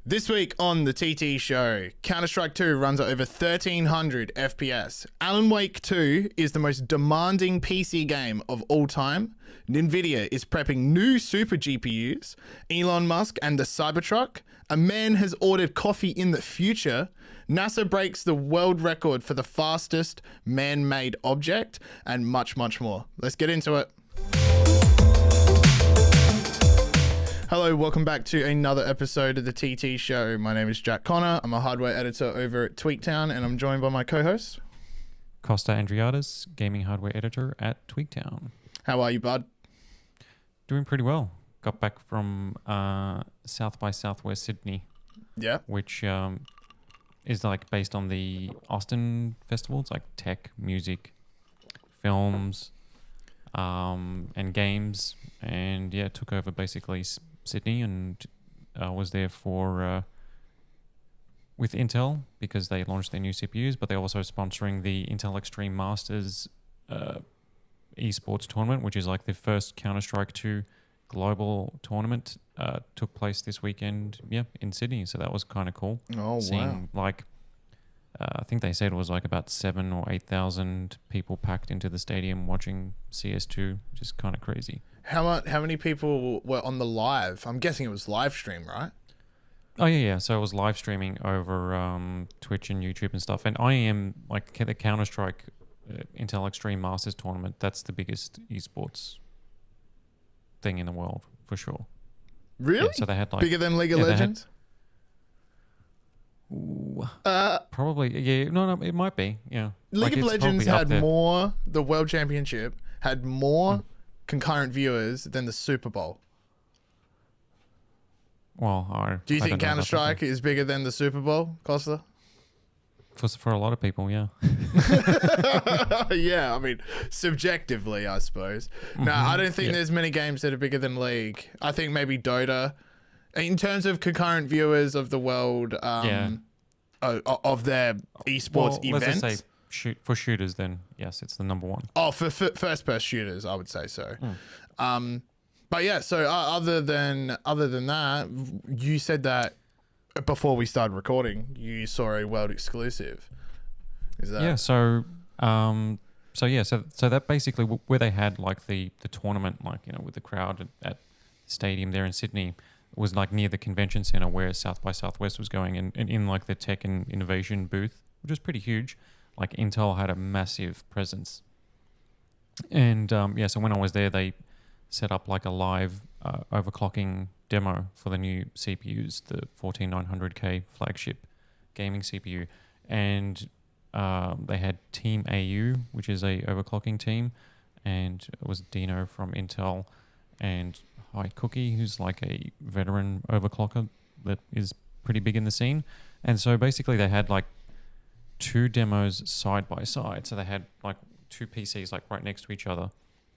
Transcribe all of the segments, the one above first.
This week on the TT show, Counter-Strike 2 runs at over 1300 FPS. Alan Wake 2 is the most demanding PC game of all time. NVIDIA is prepping new super GPUs. Elon Musk and the Cybertruck. A man has ordered coffee in the future. NASA breaks the world record for the fastest man-made object, and much, much more. Let's get into it. Hello, welcome back to another episode of the TT show. My name is Jack Connor. I'm a hardware editor over at Tweaktown, and I'm joined by my co-host, Kosta Andriadis, gaming hardware editor at Tweaktown. How are you, bud? Doing pretty well. Got back from South by Southwest Sydney. Yeah. Which is like based on the Austin festival. It's like tech, music, films, and games. And yeah, took over basically Sydney and was there for with Intel because they launched their new CPUs, but they're also sponsoring the Intel Extreme Masters esports tournament, which is like the first Counter-Strike 2 global tournament. Took place this weekend, in Sydney. So that was kind of cool. Oh, seeing, wow. like, I think they said it was like about 7,000 or 8,000 people packed into the stadium watching CS2, which is kind of crazy. How many people were on the live? I'm guessing it was live stream, right? Oh, yeah. So it was live streaming over Twitch and YouTube and stuff. And I am, like, the Counter-Strike Intel Extreme Masters tournament, that's the biggest esports thing in the world, for sure. Really? Yeah, so they had, like... Bigger than League of Legends? Probably, yeah. No, it might be, yeah. League of Legends had more, the World Championship had more concurrent viewers than the Super Bowl. Well, do you think Counter-Strike is bigger than the Super Bowl, Kosta? For a lot of people, yeah. Yeah, I mean, subjectively, I suppose. No, I don't think there's many games that are bigger than League. I think maybe Dota. In terms of concurrent viewers of the world, of their esports events. Let's just say for shooters, then yes, it's the number one. Oh, for first-person shooters, I would say so. But yeah, so other than that, you said that before we started recording, you saw a world exclusive. Is that? Yeah. So that basically where they had like the tournament, like, you know, with the crowd at the stadium there in Sydney, was like near the convention center where South by Southwest was going, and in like the tech and innovation booth, which was pretty huge. Like Intel had a massive presence. And so when I was there, they set up like a live overclocking demo for the new CPUs, the 14900K flagship gaming CPU. And they had Team AU, which is a overclocking team, and it was Dino from Intel and Hi Cookie, who's like a veteran overclocker that is pretty big in the scene. And so basically they had like two demos side by side. So they had like two PCs like right next to each other.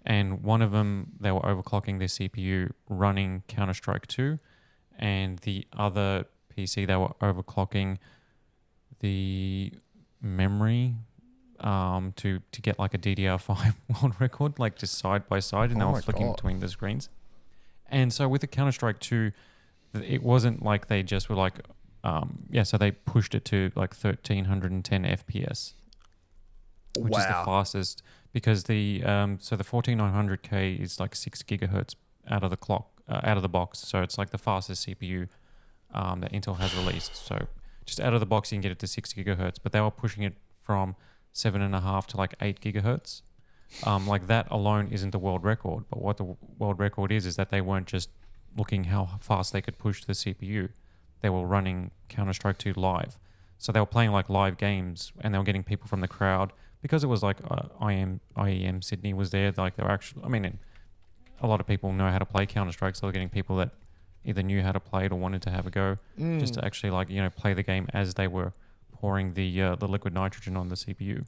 And one of them, they were overclocking their CPU running Counter-Strike 2. And the other PC, they were overclocking the memory to get like a DDR5 world record, like just side by side. And they were flicking between the screens. And so with the Counter-Strike 2, it wasn't like they just were like, so they pushed it to like 1310 FPS, which is the fastest, because the 14900K is like 6 gigahertz out of the box. So it's like the fastest CPU that Intel has released. So just out of the box, you can get it to 6 gigahertz, but they were pushing it from 7.5 to like 8 gigahertz. Like that alone isn't the world record, but what the world record is that they weren't just looking how fast they could push the CPU. They were running Counter-Strike 2 live. So they were playing like live games, and they were getting people from the crowd, because it was like IEM Sydney was there. Like they were actually, I mean, a lot of people know how to play Counter-Strike, so they're getting people that either knew how to play it or wanted to have a go, just to actually, like, you know, play the game as they were pouring the liquid nitrogen on the CPU.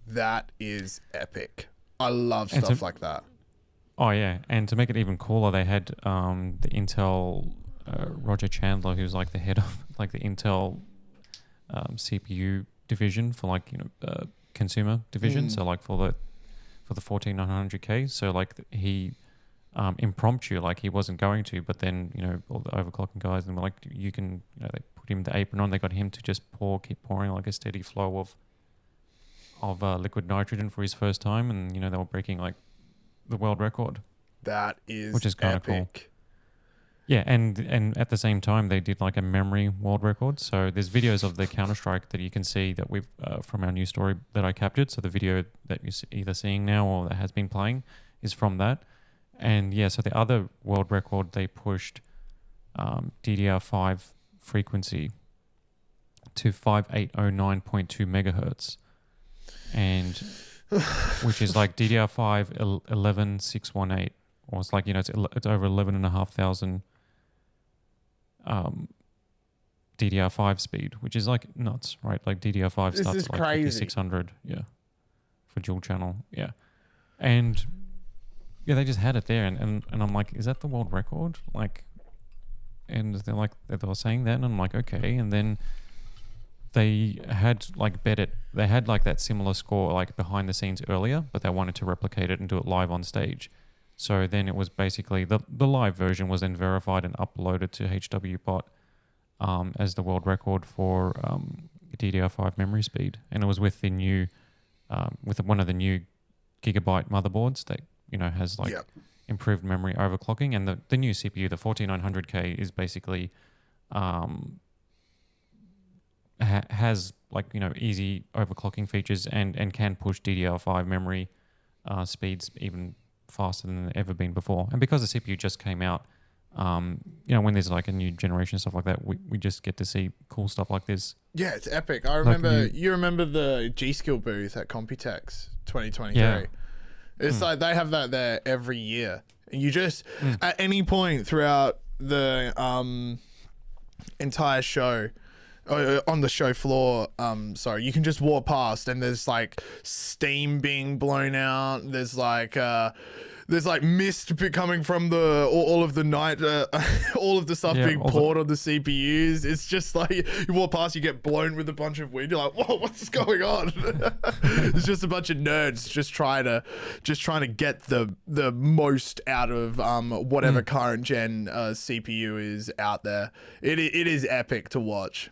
That is epic. I love stuff like that. Oh yeah, and to make it even cooler, they had the Intel Roger Chandler, who's like the head of like the Intel CPU division for, like, you know, consumer division. So like for the 14900K, so like he impromptu, like he wasn't going to, but then, you know, all the overclocking guys and were like, you can, you know, they put him the apron on, they got him to just keep pouring like a steady flow of liquid nitrogen for his first time, and, you know, they were breaking like the world record. That is which is kind of cool. epic. Yeah, and at the same time they did like a memory world record. So there's videos of the Counter-Strike that you can see that we've from our news story that I captured. So the video that you're either seeing now or that has been playing is from that. And yeah, so the other world record, they pushed DDR5 frequency to 5809.2 megahertz, and which is like DDR5 11618, or it's like, you know, it's over 11,500 DDR5 speed, which is like nuts, right? Like DDR5 This starts is at like crazy. 5600, yeah, for dual channel, yeah. And yeah, they just had it there, and I'm like, is that the world record? Like, and they're like, they were saying that, and I'm like, okay. And then they had like bet it, they had like that similar score like behind the scenes earlier, but they wanted to replicate it and do it live on stage. So then it was basically the live version was then verified and uploaded to HWBot as the world record for DDR5 memory speed, and it was with the new with one of the new gigabyte motherboards that, you know, has like improved memory overclocking, and the new CPU, the 4900K, is basically has like, you know, easy overclocking features and can push DDR5 memory speeds even faster than they've ever been before. And because the CPU just came out, you know, when there's like a new generation, stuff like that, we just get to see cool stuff like this. Yeah, it's epic. I remember, you remember the G-Skill booth at Computex 2023. Yeah. It's like they have that there every year. And you just, at any point throughout the entire show, on the show floor, sorry, you can just walk past and there's like steam being blown out. There's like mist coming from all of the night, all of the stuff being poured on the CPUs. It's just like you walk past, you get blown with a bunch of wind. You're like, whoa, what's going on? It's just a bunch of nerds just trying to get the most out of whatever current gen CPU is out there. It is epic to watch.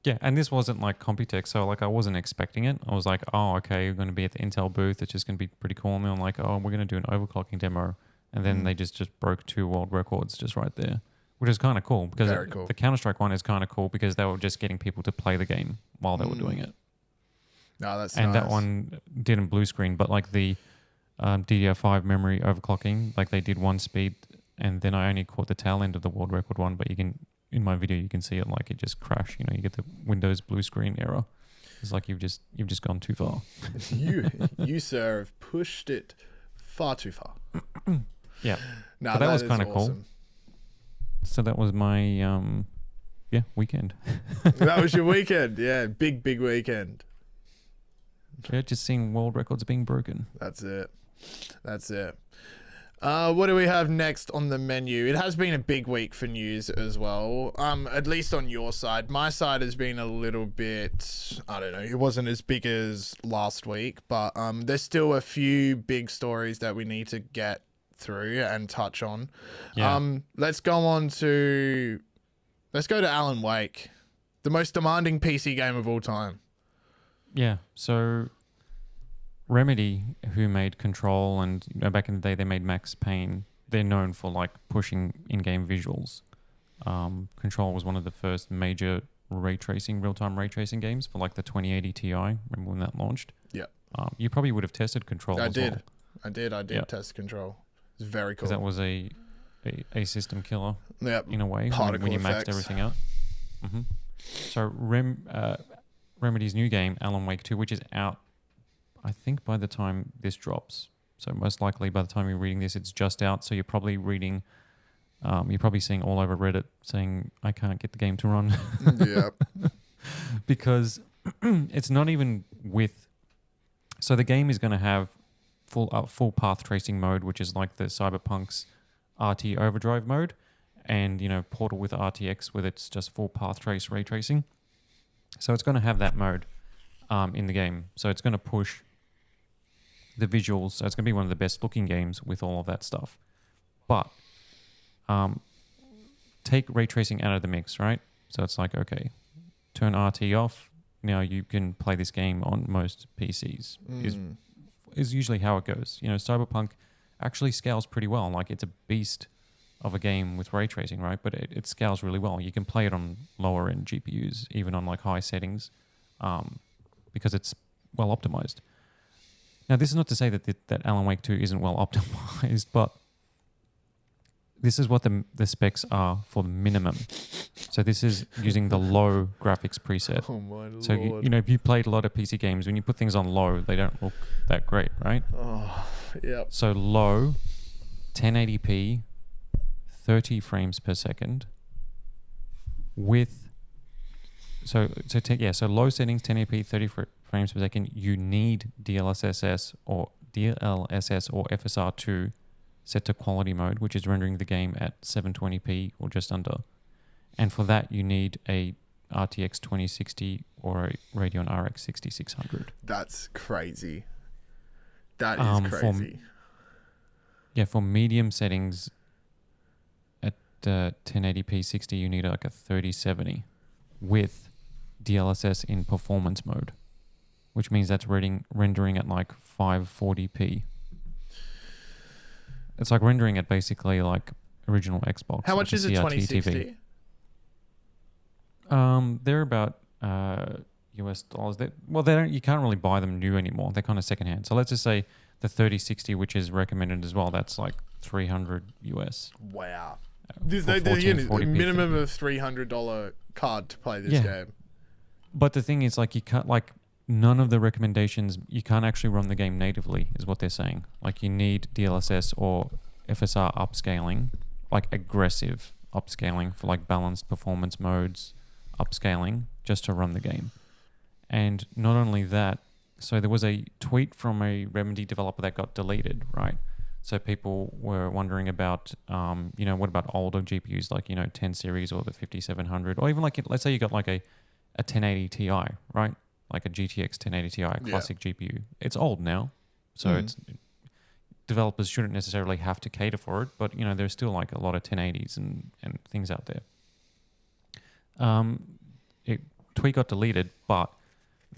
Yeah, and this wasn't like Computex, so like I wasn't expecting it. I was like, oh, okay, we're going to be at the Intel booth. It's just going to be pretty cool. And I'm like, oh, we're going to do an overclocking demo. And then they just broke 2 world records just right there, which is kind of cool because the Counter-Strike one is kind of cool because they were just getting people to play the game while they were doing it. No, that's and nice. That one didn't blue screen, but like the DDR5 memory overclocking, like they did one speed, and then I only caught the tail end of the world record one, but you can... In my video, you can see it like it just crashed. You know, you get the Windows blue screen error. It's like you've just gone too far. you sir have pushed it far too far. Yeah, no, but that was kind of awesome. cool. So that was my weekend. That was your weekend, yeah, big weekend. Yeah, just seeing world records being broken. That's it. What do we have next on the menu? It has been a big week for news as well. At least on your side. My side has been a little bit, I don't know, it wasn't as big as last week, but there's still a few big stories that we need to get through and touch on. Yeah. Let's go to Alan Wake, the most demanding PC game of all time. Yeah, so Remedy, who made Control, and, you know, back in the day they made Max Payne, they're known for like pushing in-game visuals. Control was one of the first major real-time ray tracing games for like the 2080 Ti. Remember when that launched? Yeah. You probably would have tested Control. I did test Control. It's very cool. Because that was a system killer. Yep. In a way, when you maxed everything out. Mm-hmm. So Remedy's new game, Alan Wake 2, which is out, I think, by the time this drops. So most likely by the time you're reading this, it's just out. So you're probably seeing all over Reddit saying, I can't get the game to run. Yeah. Because it's not even with... So the game is going to have full path tracing mode, which is like the Cyberpunk's RT Overdrive mode. And, you know, Portal with RTX with its just full path trace ray tracing. So it's going to have that mode in the game. So it's going to push the visuals. So it's going to be one of the best looking games with all of that stuff. But take ray tracing out of the mix, right? So it's like, okay, turn RT off. Now you can play this game on most PCs. Is usually how it goes. You know, Cyberpunk actually scales pretty well. Like, it's a beast of a game with ray tracing, right? But it scales really well. You can play it on lower end GPUs, even on like high settings, because it's well optimized. Now, this is not to say that Alan Wake 2 isn't well optimized, but this is what the specs are for the minimum. So this is using the low graphics preset. Oh my lord. So, you know, if you played a lot of PC games, when you put things on low, they don't look that great, right? Oh, yeah. So low, 1080p, 30 frames per second with... So low settings, 1080p, 30 frames per second. You need DLSS or FSR2 set to quality mode, which is rendering the game at 720p or just under. And for that, you need a RTX 2060 or a Radeon RX 6600. That's crazy. That is crazy. For medium settings at 1080p 60, you need like a 3070 with DLSS in performance mode, which means that's rendering at like 540p. It's like rendering at basically like original Xbox. How much is a 2060? They're about US dollars. They don't. You can't really buy them new anymore. They're kind of secondhand. So let's just say the 3060, which is recommended as well, that's like $300 US. Wow. There's a minimum of $300 card to play this game. But the thing is, like, you can't, like, none of the recommendations, you can't actually run the game natively, is what they're saying. Like, you need DLSS or FSR upscaling, like aggressive upscaling for like balanced performance modes, upscaling just to run the game. And not only that, so there was a tweet from a Remedy developer that got deleted, right? So people were wondering about, what about older GPUs like, 10 series or the 5700, or even like, let's say you got like a 1080 Ti, right? Like a GTX 1080 Ti classic GPU. It's old now, so it's developers shouldn't necessarily have to cater for it, but there's still like a lot of 1080s and things out there. Tweet got deleted, but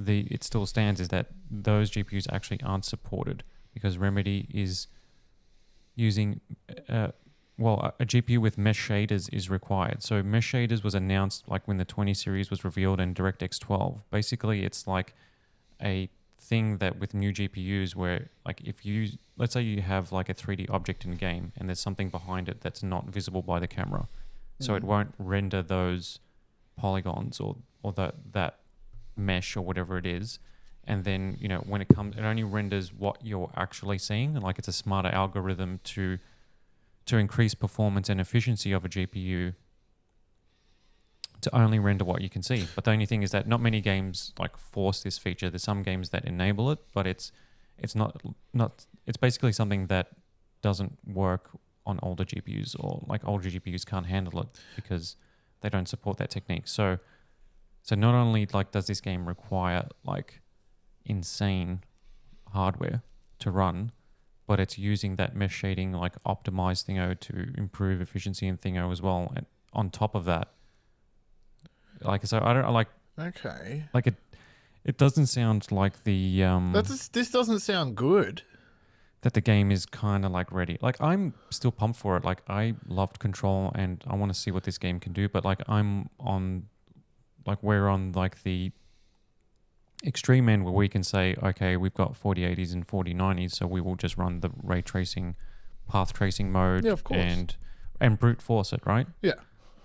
it still stands is that those GPUs actually aren't supported because Remedy is using a GPU with mesh shaders is required. So mesh shaders was announced like when the 20 series was revealed in DirectX 12. Basically, it's like a thing that with new GPUs where like let's say you have like a 3D object in a game and there's something behind it that's not visible by the camera. So it won't render those polygons or that mesh or whatever it is. And then, when it only renders what you're actually seeing, and like it's a smarter algorithm to increase performance and efficiency of a GPU to only render what you can see. But the only thing is that not many games like force this feature. There's some games that enable it, but it's not it's basically something that doesn't work on older GPUs, or like older GPUs can't handle it because they don't support that technique. So not only like does this game require like insane hardware to run, but it's using that mesh shading like optimized thingo to improve efficiency in thingo as well. And on top of that, like, so I don't like. Okay. Like it doesn't sound like the this doesn't sound good. That the game is kind of like ready. Like, I'm still pumped for it. Like, I loved Control and I want to see what this game can do. But like, we're on like the extreme end where we can say, okay, we've got 4080s and 4090s, so we will just run the ray tracing, path tracing mode, of course, and brute force it, right? Yeah.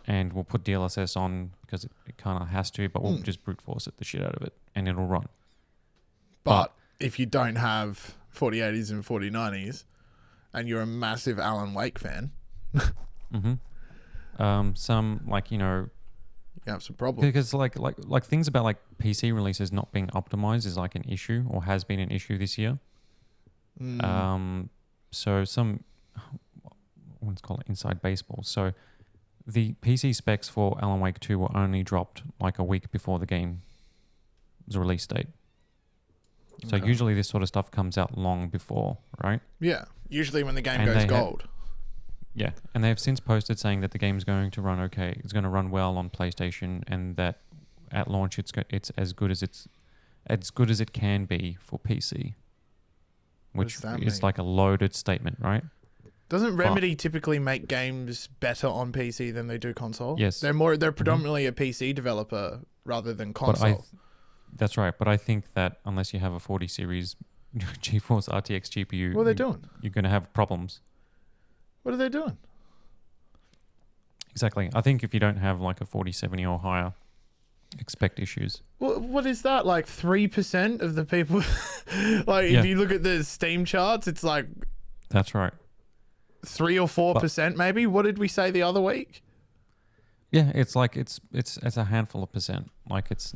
And we'll put DLSS on because it kind of has to, but we'll just brute force it, the shit out of it, and it'll run. But if you don't have 4080s and 4090s, and you're a massive Alan Wake fan, some like you have some problems. Because like things about like PC releases not being optimized is like an issue, or has been an issue this year. So some, let's call it inside baseball. So the PC specs for Alan Wake 2 were only dropped like a week before the game's release date. So usually this sort of stuff comes out long before, right? Yeah, usually when the game And goes gold. Yeah, and they have since posted saying that the game's going to run okay. It's going to run well on PlayStation, and that at launch it's as good as it can be for PC, which is like a loaded statement, right? Doesn't Remedy typically make games better on PC than they do console? Yes, they're predominantly a PC developer rather than console. That's right, but I think that unless you have a 40 series GeForce RTX GPU, what are they doing? You're going to have problems. What are they doing? Exactly. I think if you don't have like a 4070 or higher, expect issues. What is that? Like 3% of the people? If you look at the Steam charts, it's like... That's right. 3 or 4% maybe? What did we say the other week? Yeah, it's like it's a handful of percent. Like it's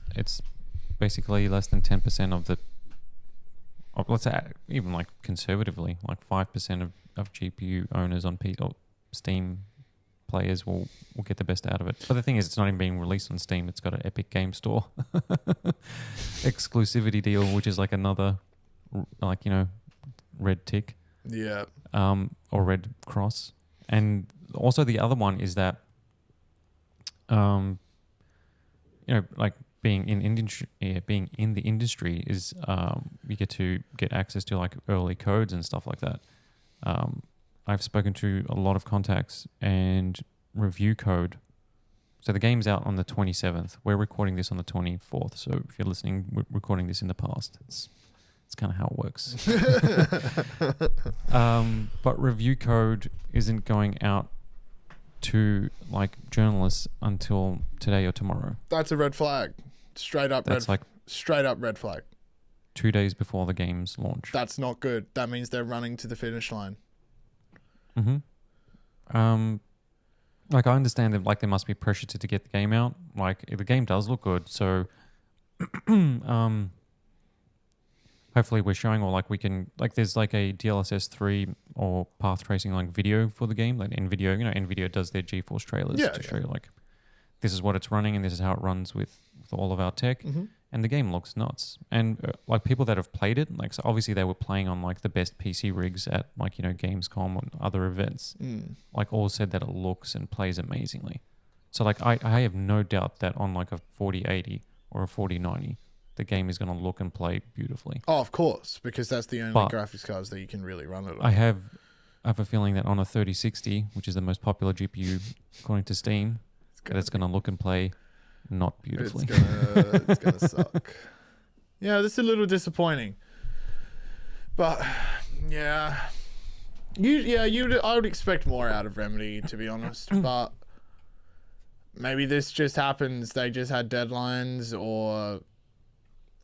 basically less than 10% of the... let's say even like conservatively, like 5% of GPU owners on Steam players will get the best out of it. But the thing is, it's not even being released on Steam. It's got an Epic Game Store exclusivity deal, which is like another, like, red tick. Yeah. Or red cross. And also the other one is that, like being in the industry is you get access to like early codes and stuff like that. I've spoken to a lot of contacts and review code. So the game's out on the 27th. We're recording this on the 24th. So if you're listening, we're recording this in the past. It's kind of how it works. But review code isn't going out to like journalists until today or tomorrow. That's a red flag. Straight up red flag. 2 days before the game's launch. That's not good. That means they're running to the finish line. Like I understand that like there must be pressure to get the game out. Like the game does look good, so hopefully we're showing, or like we can, like there's like a DLSS 3 or path tracing like video for the game. Like NVIDIA, NVIDIA does their GeForce trailers to show you like this is what it's running and this is how it runs with all of our tech. And the game looks nuts. And like people that have played it, like so obviously they were playing on like the best PC rigs at like, Gamescom and other events. Like all said that it looks and plays amazingly. So like I have no doubt that on like a 4080 or a 4090, the game is going to look and play beautifully. Oh, of course, because that's the only graphics cards that you can really run it on. I have a feeling that on a 3060, which is the most popular GPU according to Steam, it's going to look and play not beautifully. It's gonna suck. Yeah, this is a little disappointing. But I would expect more out of Remedy, to be honest. But maybe this just happens. They just had deadlines, or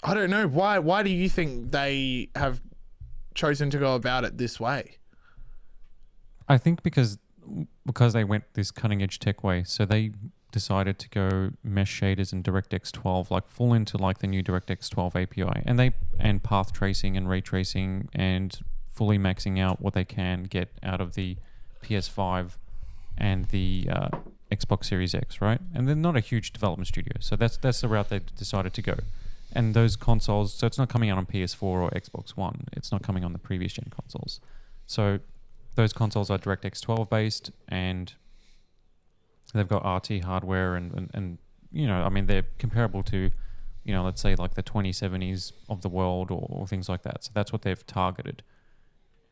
I don't know. Why do you think they have chosen to go about it this way? I think because they went this cutting edge tech way. So they decided to go mesh shaders and DirectX 12, like full into like the new DirectX 12 API, and path tracing and ray tracing, and fully maxing out what they can get out of the PS5 and the Xbox Series X, right? And they're not a huge development studio, so that's the route they decided to go. And those consoles, so it's not coming out on PS4 or Xbox One. It's not coming on the previous gen consoles. So those consoles are DirectX 12 based, and they've got RT hardware and I mean, they're comparable to, let's say like the 2070s of the world or things like that. So that's what they've targeted.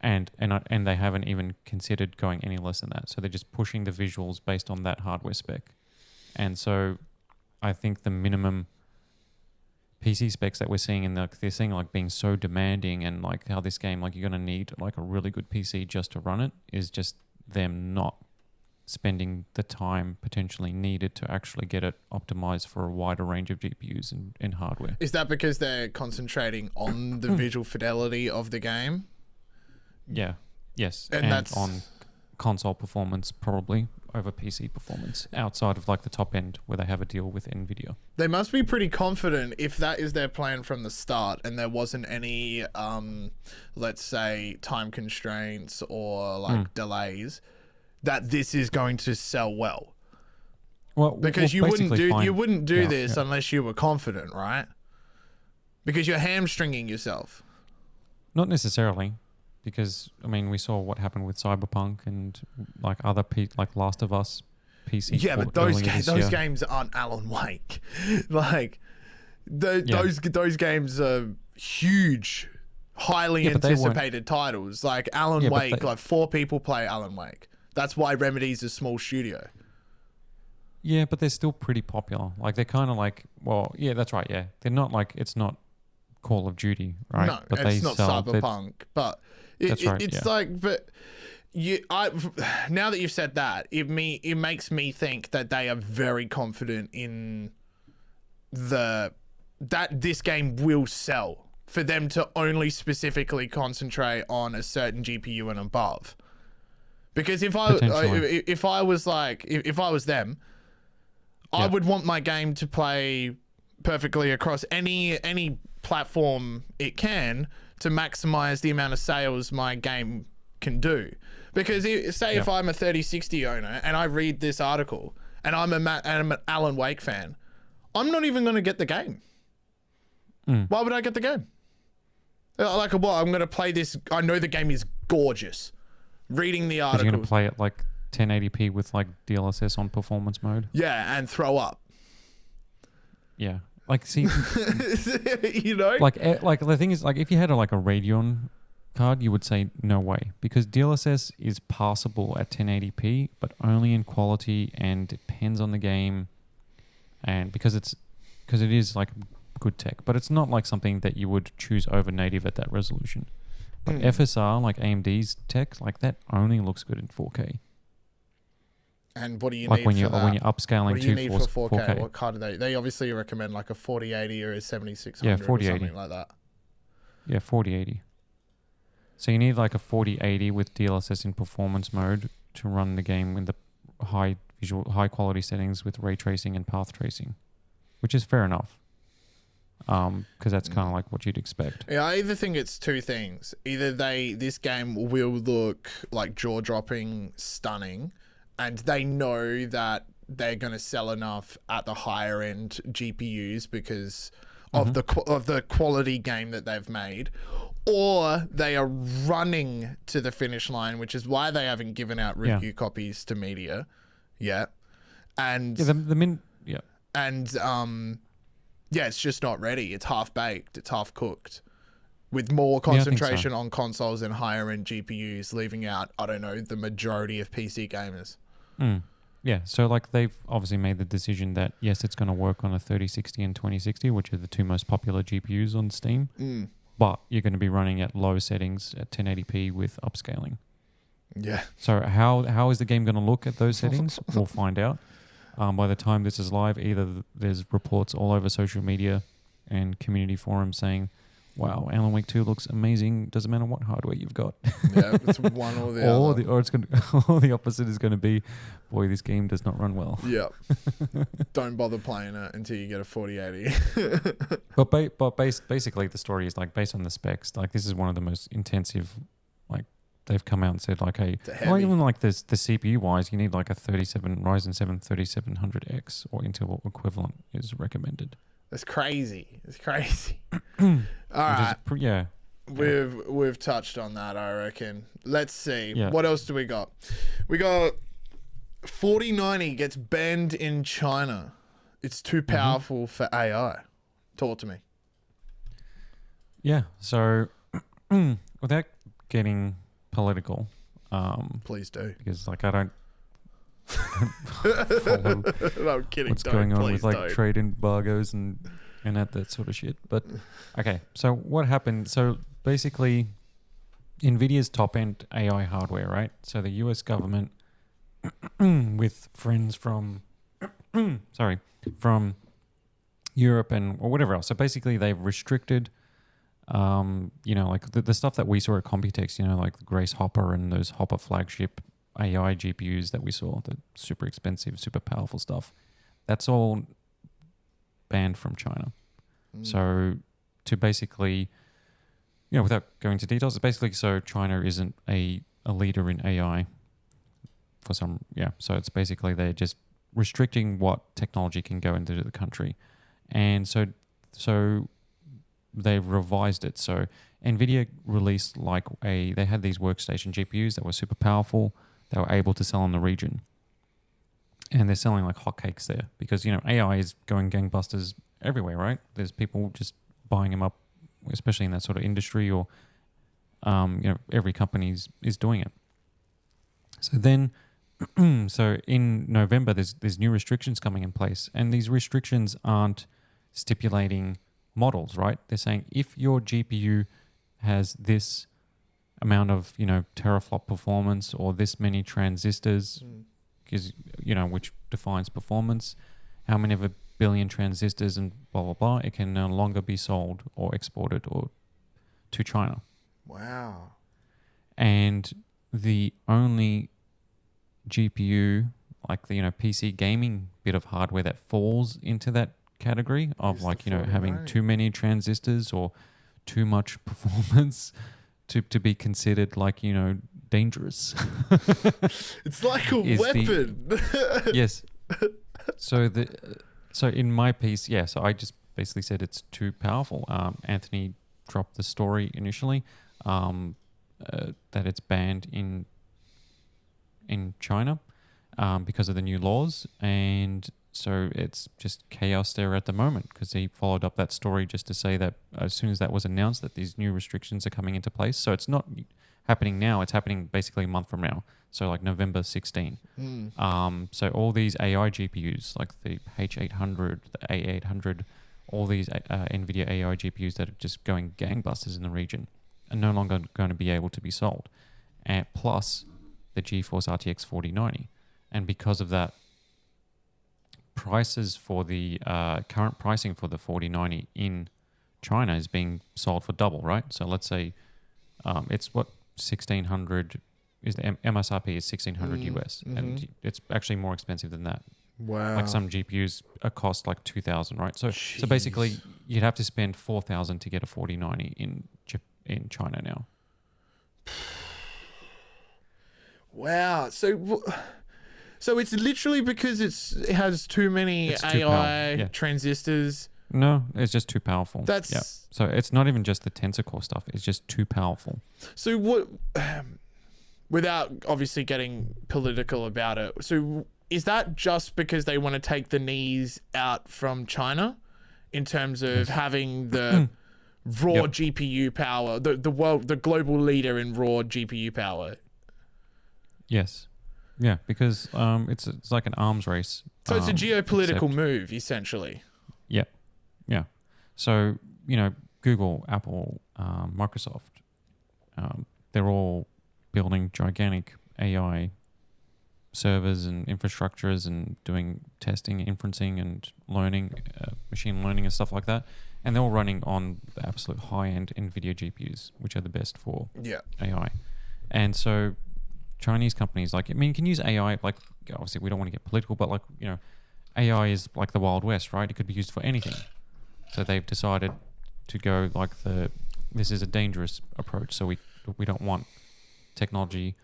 And they haven't even considered going any less than that. So they're just pushing the visuals based on that hardware spec. And so I think the minimum PC specs that we're seeing, and they're seeing like being so demanding, and like how this game, like you're going to need like a really good PC just to run it, is just them not spending the time potentially needed to actually get it optimized for a wider range of GPUs and hardware. Is that because they're concentrating on the visual fidelity of the game? Yeah. Yes. And that's on console performance, probably over PC performance, outside of like the top end where they have a deal with NVIDIA. They must be pretty confident if that is their plan from the start, and there wasn't any, let's say, time constraints or like delays, that this is going to sell well. Well, because you wouldn't do this unless you were confident, right? Because you're hamstringing yourself. Not necessarily, because I mean we saw what happened with Cyberpunk and like other like Last of Us PC. Yeah, but those games aren't Alan Wake. Like those games are huge, highly anticipated titles. Like Alan Wake, like 4 people play Alan Wake. That's why Remedy's a small studio. Yeah, but they're still pretty popular. Like they're kind of like, well, yeah, that's right. Yeah, they're not like, it's not Call of Duty, right? No, but it's not Cyberpunk. But it's like, but now that you've said that, it makes me think that they are very confident in that this game will sell for them to only specifically concentrate on a certain GPU and above. Because if I was them, I would want my game to play perfectly across any platform it can to maximize the amount of sales my game can do. Because if I'm a 3060 owner and I read this article and I'm an Alan Wake fan, I'm not even going to get the game. Why would I get the game? Like, what? I'm going to play this. I know the game is gorgeous. Reading the article. You're going to play it like 1080p with like DLSS on performance mode. Yeah, and throw up. Yeah, like see, you know, like the thing is, like if you had a Radeon card, you would say no way, because DLSS is passable at 1080p, but only in quality and depends on the game, and because it is like good tech, but it's not like something that you would choose over native at that resolution. But FSR, like AMD's tech, like that only looks good in 4K. And what do you like need when for you're that? when you're upscaling what do you to need for 4K? What card do they obviously recommend like a 4080 or a 7600 or something like that. Yeah, 4080. So you need like a 4080 with DLSS in performance mode to run the game in the high quality settings with ray tracing and path tracing, which is fair enough. Because that's kind of like what you'd expect. Yeah, I either think it's two things. Either this game will look like jaw-dropping, stunning, and they know that they're going to sell enough at the higher end GPUs because of the quality game that they've made, or they are running to the finish line, which is why they haven't given out review copies to media yet. And it's just not ready. It's half baked. It's half cooked, with more concentration on consoles and higher end GPUs, leaving out, I don't know, the majority of PC gamers. Yeah, so like they've obviously made the decision that yes, it's going to work on a 3060 and 2060, which are the two most popular GPUs on Steam, but you're going to be running at low settings at 1080p with upscaling. Yeah. So how is the game going to look at those settings? We'll find out. By the time this is live, either there's reports all over social media and community forums saying, wow, Alan Wake 2 looks amazing. Doesn't matter what hardware you've got. Yeah, it's one or the other. Or the opposite is going to be, boy, this game does not run well. Yeah. Don't bother playing it until you get a 4080. Basically, the story is like based on the specs. Like this is one of the most intensive. Like they've come out and said like, hey, well, even like this, the CPU wise, you need like a Ryzen 7 3700X or Intel equivalent is recommended. That's crazy. It's crazy. All right. We've touched on that, I reckon. Let's see. Yeah. What else do we got? We got 4090 gets banned in China. It's too powerful for AI. Talk to me. Yeah. So without getting political, please do. Because like I don't no, I'm kidding. What's going on with like trade embargoes and that sort of shit. But okay, so what happened? So basically, NVIDIA's top-end AI hardware, right? So the US government, with friends from Europe or whatever else. So basically, they've restricted, like the stuff that we saw at Computex, like the Grace Hopper and those Hopper flagship AI GPUs that we saw, the super expensive, super powerful stuff. That's all banned from China. So to basically, without going into details, it's basically so China isn't a leader in AI for some, so it's basically they're just restricting what technology can go into the country. And so they've revised it. So NVIDIA released they had these workstation GPUs that were super powerful. They were able to sell in the region. And they're selling like hotcakes there because, AI is going gangbusters everywhere, right? There's people just buying them up, especially in that sort of industry, or, every company is doing it. So then, so in November, there's new restrictions coming in place, and these restrictions aren't stipulating models, right? They're saying if your GPU has this amount of, teraflop performance or this many transistors, because, which defines performance, how many of a billion transistors and blah, blah, blah, it can no longer be sold or exported or to China. Wow. And the only GPU, like the PC gaming bit of hardware that falls into that category of having too many transistors or too much performance to be considered dangerous. It's like a weapon. Yes. So in my piece, so I just basically said it's too powerful. Anthony dropped the story initially that it's banned in China because of the new laws, and so it's just chaos there at the moment because he followed up that story just to say that as soon as that was announced that these new restrictions are coming into place, so it's not happening now, it's happening basically a month from now, so like November 16. So all these AI GPUs like the H800, the A800, all these NVIDIA AI GPUs that are just going gangbusters in the region are no longer going to be able to be sold, and plus the GeForce RTX 4090. And because of that, prices for the current pricing for the 4090 in China is being sold for double, right? So let's say it's what 1600 is the MSRP is 1600 US, and it's actually more expensive than that. Wow. Like some GPUs cost like 2000, right? So basically you'd have to spend 4000 to get a 4090 in China now. Wow. So it's literally because it has too many AI transistors. No, it's just too powerful. That's So it's not even just the tensor core stuff. It's just too powerful. So what? Without obviously getting political about it, so is that just because they want to take the knees out from China in terms of having the raw GPU power, the global leader in raw GPU power? Yes. Yeah, because it's like an arms race. So it's a geopolitical move, essentially. Yeah. Yeah. So, Google, Apple, Microsoft, they're all building gigantic AI servers and infrastructures and doing testing, inferencing and learning, machine learning and stuff like that. And they're all running on the absolute high-end NVIDIA GPUs, which are the best for AI. And so Chinese companies, you can use AI, obviously we don't want to get political, but AI is like the Wild West, right? It could be used for anything. So they've decided to go this is a dangerous approach. So we don't want technology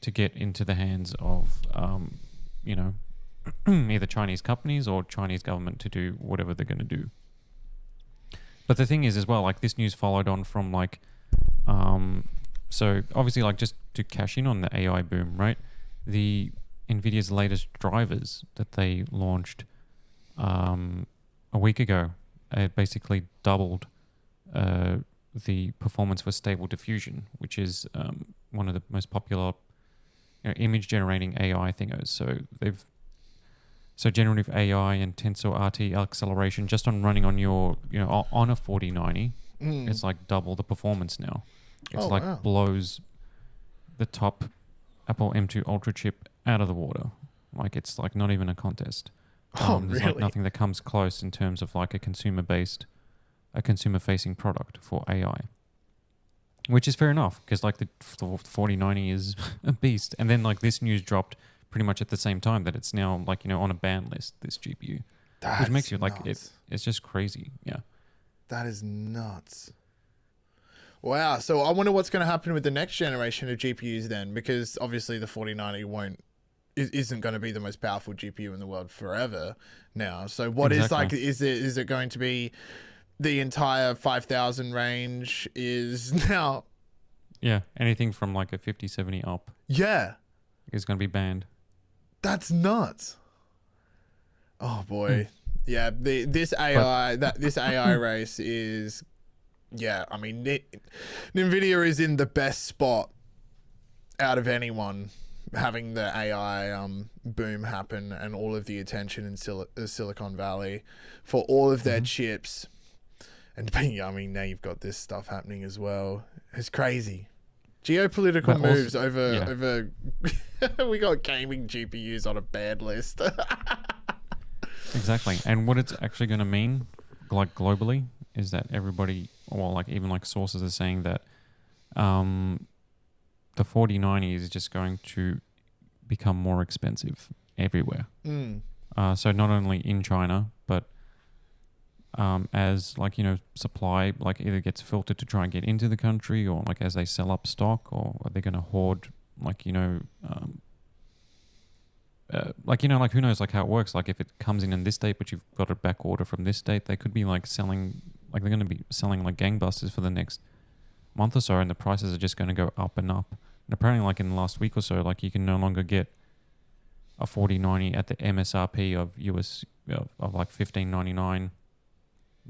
to get into the hands of, either Chinese companies or Chinese government to do whatever they're going to do. But the thing is as well, this news followed on from so obviously just to cash in on the AI boom, right? The NVIDIA's latest drivers that they launched a week ago basically doubled the performance for Stable Diffusion, which is one of the most popular image generating AI thingos. So generative AI and tensor RT acceleration just on running on your on a 4090, it's double the performance now. It's blows the top Apple M2 Ultra chip out of the water. It's not even a contest. There's really? Nothing that comes close in terms of a consumer-facing product for AI. Which is fair enough, because the 4090 is a beast. And then this news dropped pretty much at the same time that it's now on a ban list, this GPU. Which makes you it's just crazy. Yeah. That is nuts. Wow. So I wonder what's going to happen with the next generation of GPUs then, because obviously the 4090 isn't going to be the most powerful GPU in the world forever now. So what is it going to be the entire 5,000 range is now. Yeah, anything from like a 5070 up Yeah, is going to be banned. that's nuts. Oh boy. Yeah, this AI race is, yeah, I mean, NVIDIA is in the best spot out of anyone, having the AI boom happen and all of the attention in Silicon Valley for all of their chips. And I mean, now you've got this stuff happening as well. It's crazy. Geopolitical But moves also- over we got gaming GPUs on a bad list. Exactly. And what it's actually going to mean, like globally, is that everybody, or like even like sources are saying that the 4090 is just going to become more expensive everywhere. So not only in China, but as like, you know, supply like either gets filtered to try and get into the country, or like as they sell up stock, or are they going to hoard, like, you know, like, you know, like who knows like how it works. Like if it comes in this date, but you've got a back order from this date, they could be like selling, like they're going to be selling like gangbusters for the next month or so, and the prices are just going to go up and up. And apparently like in the last week or so, like you can no longer get a 4090 at the MSRP of like $15.99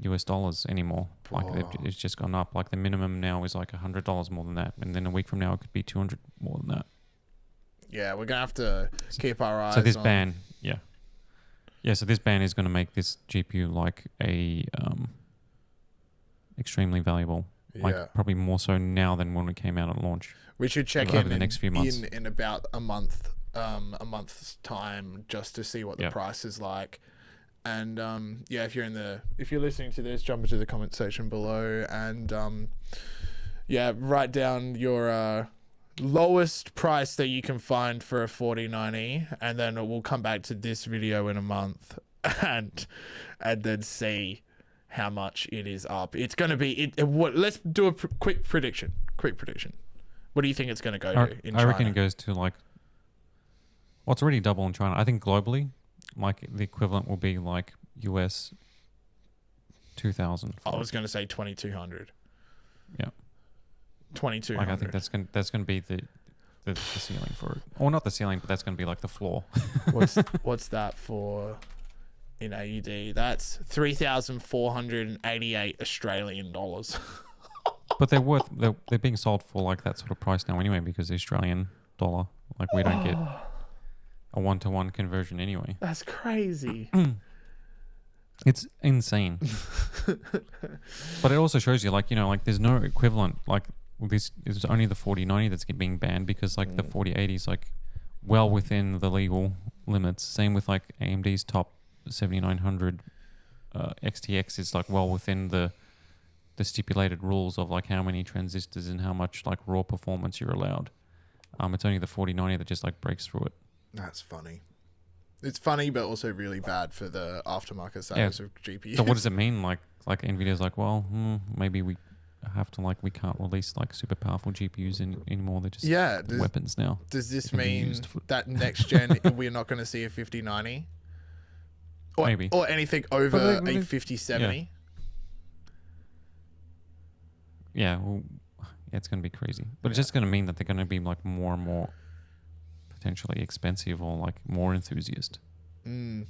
US anymore. Like it's just gone up. Like the minimum now is like $100 more than that, and then a week from now it could be 200 more than that. Yeah, we're gonna have to keep our eyes. So this on... ban, so this ban is going to make this GPU like a extremely valuable. Like probably more so now than when it came out at launch. We should check over the next few months in about a month's time, just to see what the price is like. And if you're listening to this, jump into the comment section below and write down your lowest price that you can find for a 4090, and then we'll come back to this video in a month and then see how much it is up. It's going to be let's do a quick prediction. What do you think it's going to go to in China? I reckon it goes to like, well, it's already double in China. I think globally, like the equivalent will be like US 2,000. I was going to say 2,200. Yeah. 2,200. Like I think that's going to be the ceiling for it. Or not the ceiling, but that's going to be like the floor. What's that for in AUD? That's 3,488 Australian dollars. But they're being sold for like that sort of price now anyway, because the Australian dollar, like we don't get a 1-to-1 conversion anyway. That's crazy. It's insane. But it also shows you, like, you know, like there's no equivalent. Like this is only the 4090 that's being banned, because like the 4080 is like well within the legal limits. Same with like AMD's top 7900 XTX is like well within the stipulated rules of like how many transistors and how much like raw performance you're allowed. It's only the 4090 that just like breaks through it. That's funny. It's funny, but also really bad for the aftermarket sales of GPUs. So what does it mean? Like NVIDIA's like, well, maybe we have to, like, we can't release like super powerful GPUs anymore. They're just weapons now. Does this mean that next gen we're not going to see a 5090? Or, maybe. Or anything over a 5070? Yeah, well, it's going to be crazy. But it's just going to mean that they're going to be like more and more potentially expensive, or like more enthusiast. All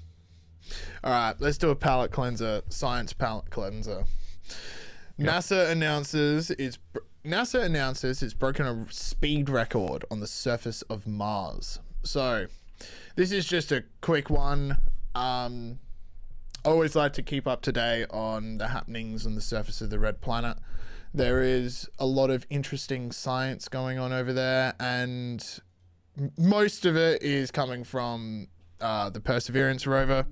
right, let's do a palette cleanser. Science palette cleanser. Yep. NASA announces it's broken a speed record on the surface of Mars. So this is just a quick one. I always like to keep up to date on the happenings on the surface of the red planet. There is a lot of interesting science going on over there, and most of it is coming from the Perseverance rover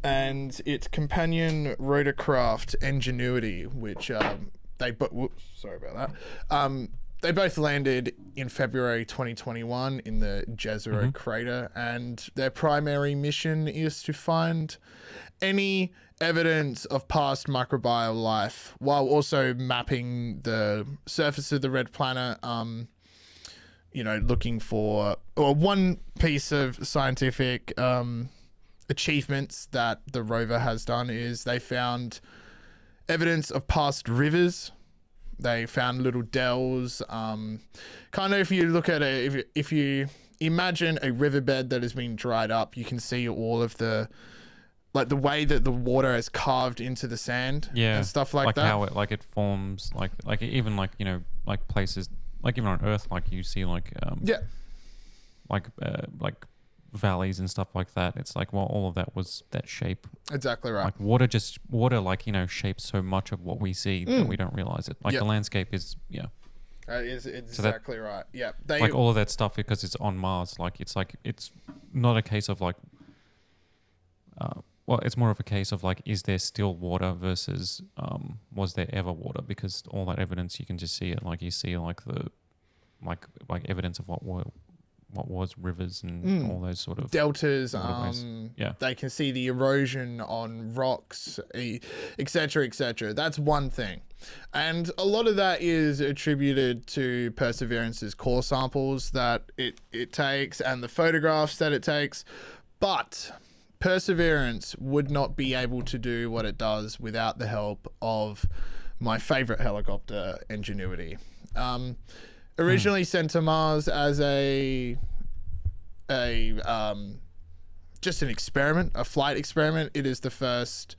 and its companion rotorcraft Ingenuity, which they both landed in February 2021 in the Jezero crater, and their primary mission is to find any evidence of past microbial life, while also mapping the surface of the red planet, looking for, or one piece of scientific achievements that the rover has done is they found evidence of past rivers. They found little dells. Kind of, if you look at it, if you imagine a riverbed that has been dried up, you can see all of the, like the way that the water has carved into the sand, and stuff like that. How it forms, like even like, you know, like places, like even on Earth, like you see like like valleys and stuff like that. It's like, well, all of that was that shape. Exactly right. Like water, like, you know, shapes so much of what we see that we don't realize it. Like the landscape is, It's exactly right. Yeah. Like all of that stuff, because it's on Mars, like it's not a case of like, well, it's more of a case of like, is there still water versus was there ever water? Because all that evidence, you can just see it. Like you see like the like evidence of what was rivers and all those sort of deltas. They can see the erosion on rocks, etc., etc. That's one thing. And a lot of that is attributed to Perseverance's core samples that it takes and the photographs that it takes. But Perseverance would not be able to do what it does without the help of my favorite helicopter, Ingenuity. Originally sent to Mars as just an experiment, a flight experiment. It is the first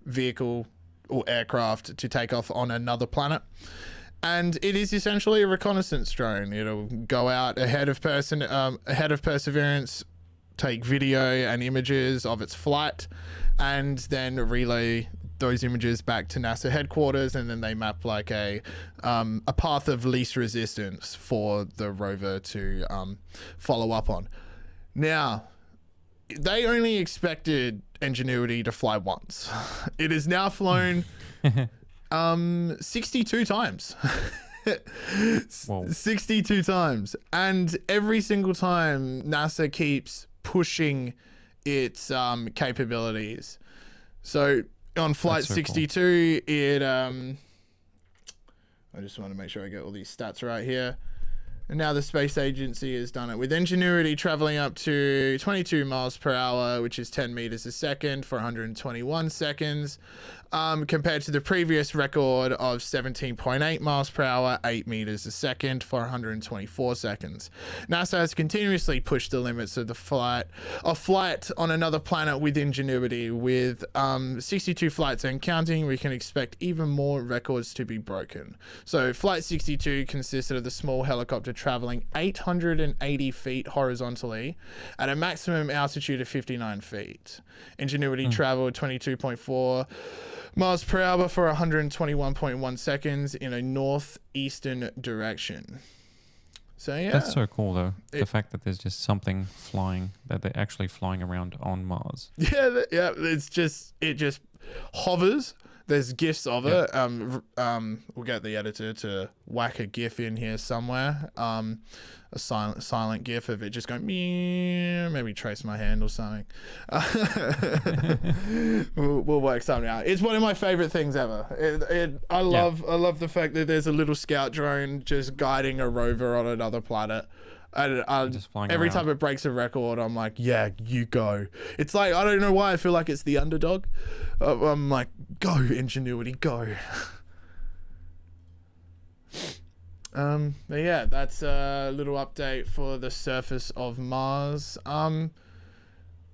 vehicle or aircraft to take off on another planet. And it is essentially a reconnaissance drone. It'll go out ahead of Perseverance, take video and images of its flight, and then relay those images back to NASA headquarters, and then they map like a path of least resistance for the rover to follow up on. Now, they only expected Ingenuity to fly once. It is now flown 62 times. Whoa. 62 times. And every single time NASA keeps pushing its capabilities. So on flight 62, cool. I just want to make sure I get all these stats right here. And now the space agency has done it with Ingenuity traveling up to 22 miles per hour, which is 10 meters a second for 121 seconds, compared to the previous record of 17.8 miles per hour, 8 meters a second for 124 seconds. NASA has continuously pushed the limits of flight on another planet with Ingenuity. With 62 flights and counting, we can expect even more records to be broken. So flight 62 consisted of the small helicopter traveling 880 feet horizontally at a maximum altitude of 59 feet. Ingenuity traveled 22.4 miles per hour for 121.1 seconds in a northeastern direction. So yeah, that's so cool though. The fact that there's just something flying, that they're actually flying around on Mars. Yeah. It just hovers. There's GIFs of it. We'll get the editor to whack a GIF in here somewhere. A silent GIF of it just going meow, maybe trace my hand or something. We'll work something out. It's one of my favorite things ever. I love the fact that there's a little scout drone just guiding a rover on another planet. And just flying every around. time it breaks a record, I'm like, yeah, you go. It's like, I don't know why I feel like it's the underdog. I'm like, go, Ingenuity, go. But yeah, that's a little update for the surface of Mars.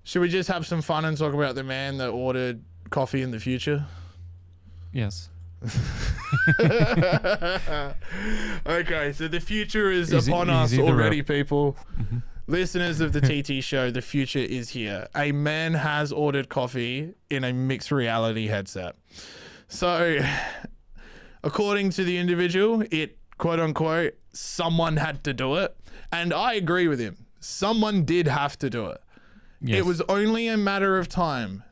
Should we just have some fun and talk about the man that ordered coffee in the future? Yes. Okay, so the future is upon us already, people. Mm-hmm. Listeners of the TT show, the future is here. A man has ordered coffee in a mixed reality headset. So, according to the individual, it, quote unquote, someone had to do it. And I agree with him. Someone did have to do it. Yes. It was only a matter of time.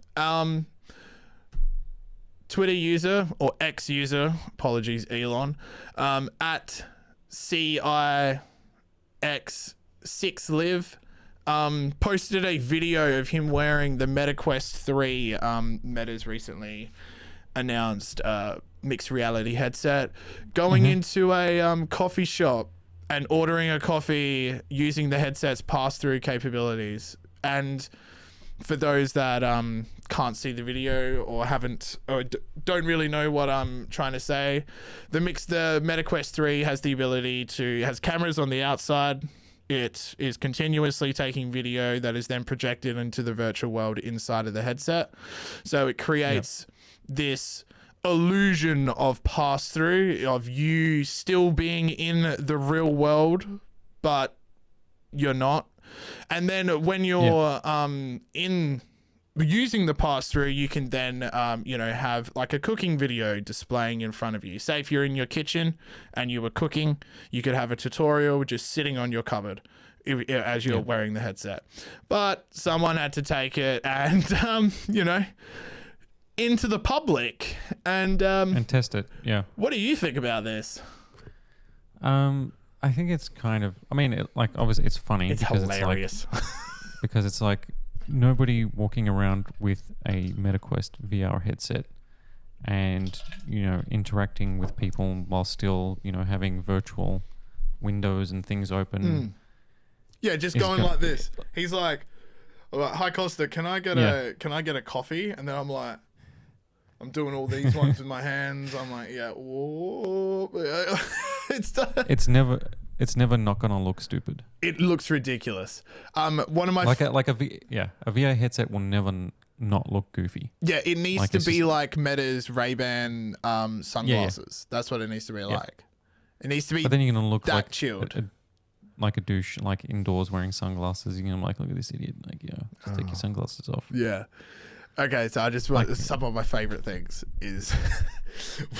Twitter user or X user, apologies Elon, at CIX6Live, posted a video of him wearing the Meta Quest 3, Meta's recently announced mixed reality headset, going into a coffee shop and ordering a coffee using the headset's pass-through capabilities. And for those that can't see the video or don't really know what I'm trying to say, the Meta Quest 3 has the ability has cameras on the outside. It is continuously taking video that is then projected into the virtual world inside of the headset. So it creates this illusion of pass-through, of you still being in the real world, but you're not. And then when you're in using the pass-through, you can then have like a cooking video displaying in front of you. Say if you're in your kitchen and you were cooking, you could have a tutorial just sitting on your cupboard as you're wearing the headset. But someone had to take it and into the public and test it. Yeah. What do you think about this? I think it's kind of, obviously it's funny. It's hilarious. Because it's like nobody walking around with a MetaQuest VR headset and, interacting with people while still, having virtual windows and things open. Yeah, just going like this. He's like, "Hi Kosta, can I get a coffee?" And then I'm like, I'm doing all these ones with my hands. I'm like, yeah, whoa. It's never not gonna look stupid. It looks ridiculous. One of my a VR headset will never not look goofy. Yeah, it needs to be like Meta's Ray-Ban sunglasses. Yeah. That's what it needs to be like. It needs to be. But then you're gonna look that like chilled. Like a douche, like indoors wearing sunglasses. You're gonna look at this idiot. Just take your sunglasses off. Yeah. Okay, so I just some of my favorite things is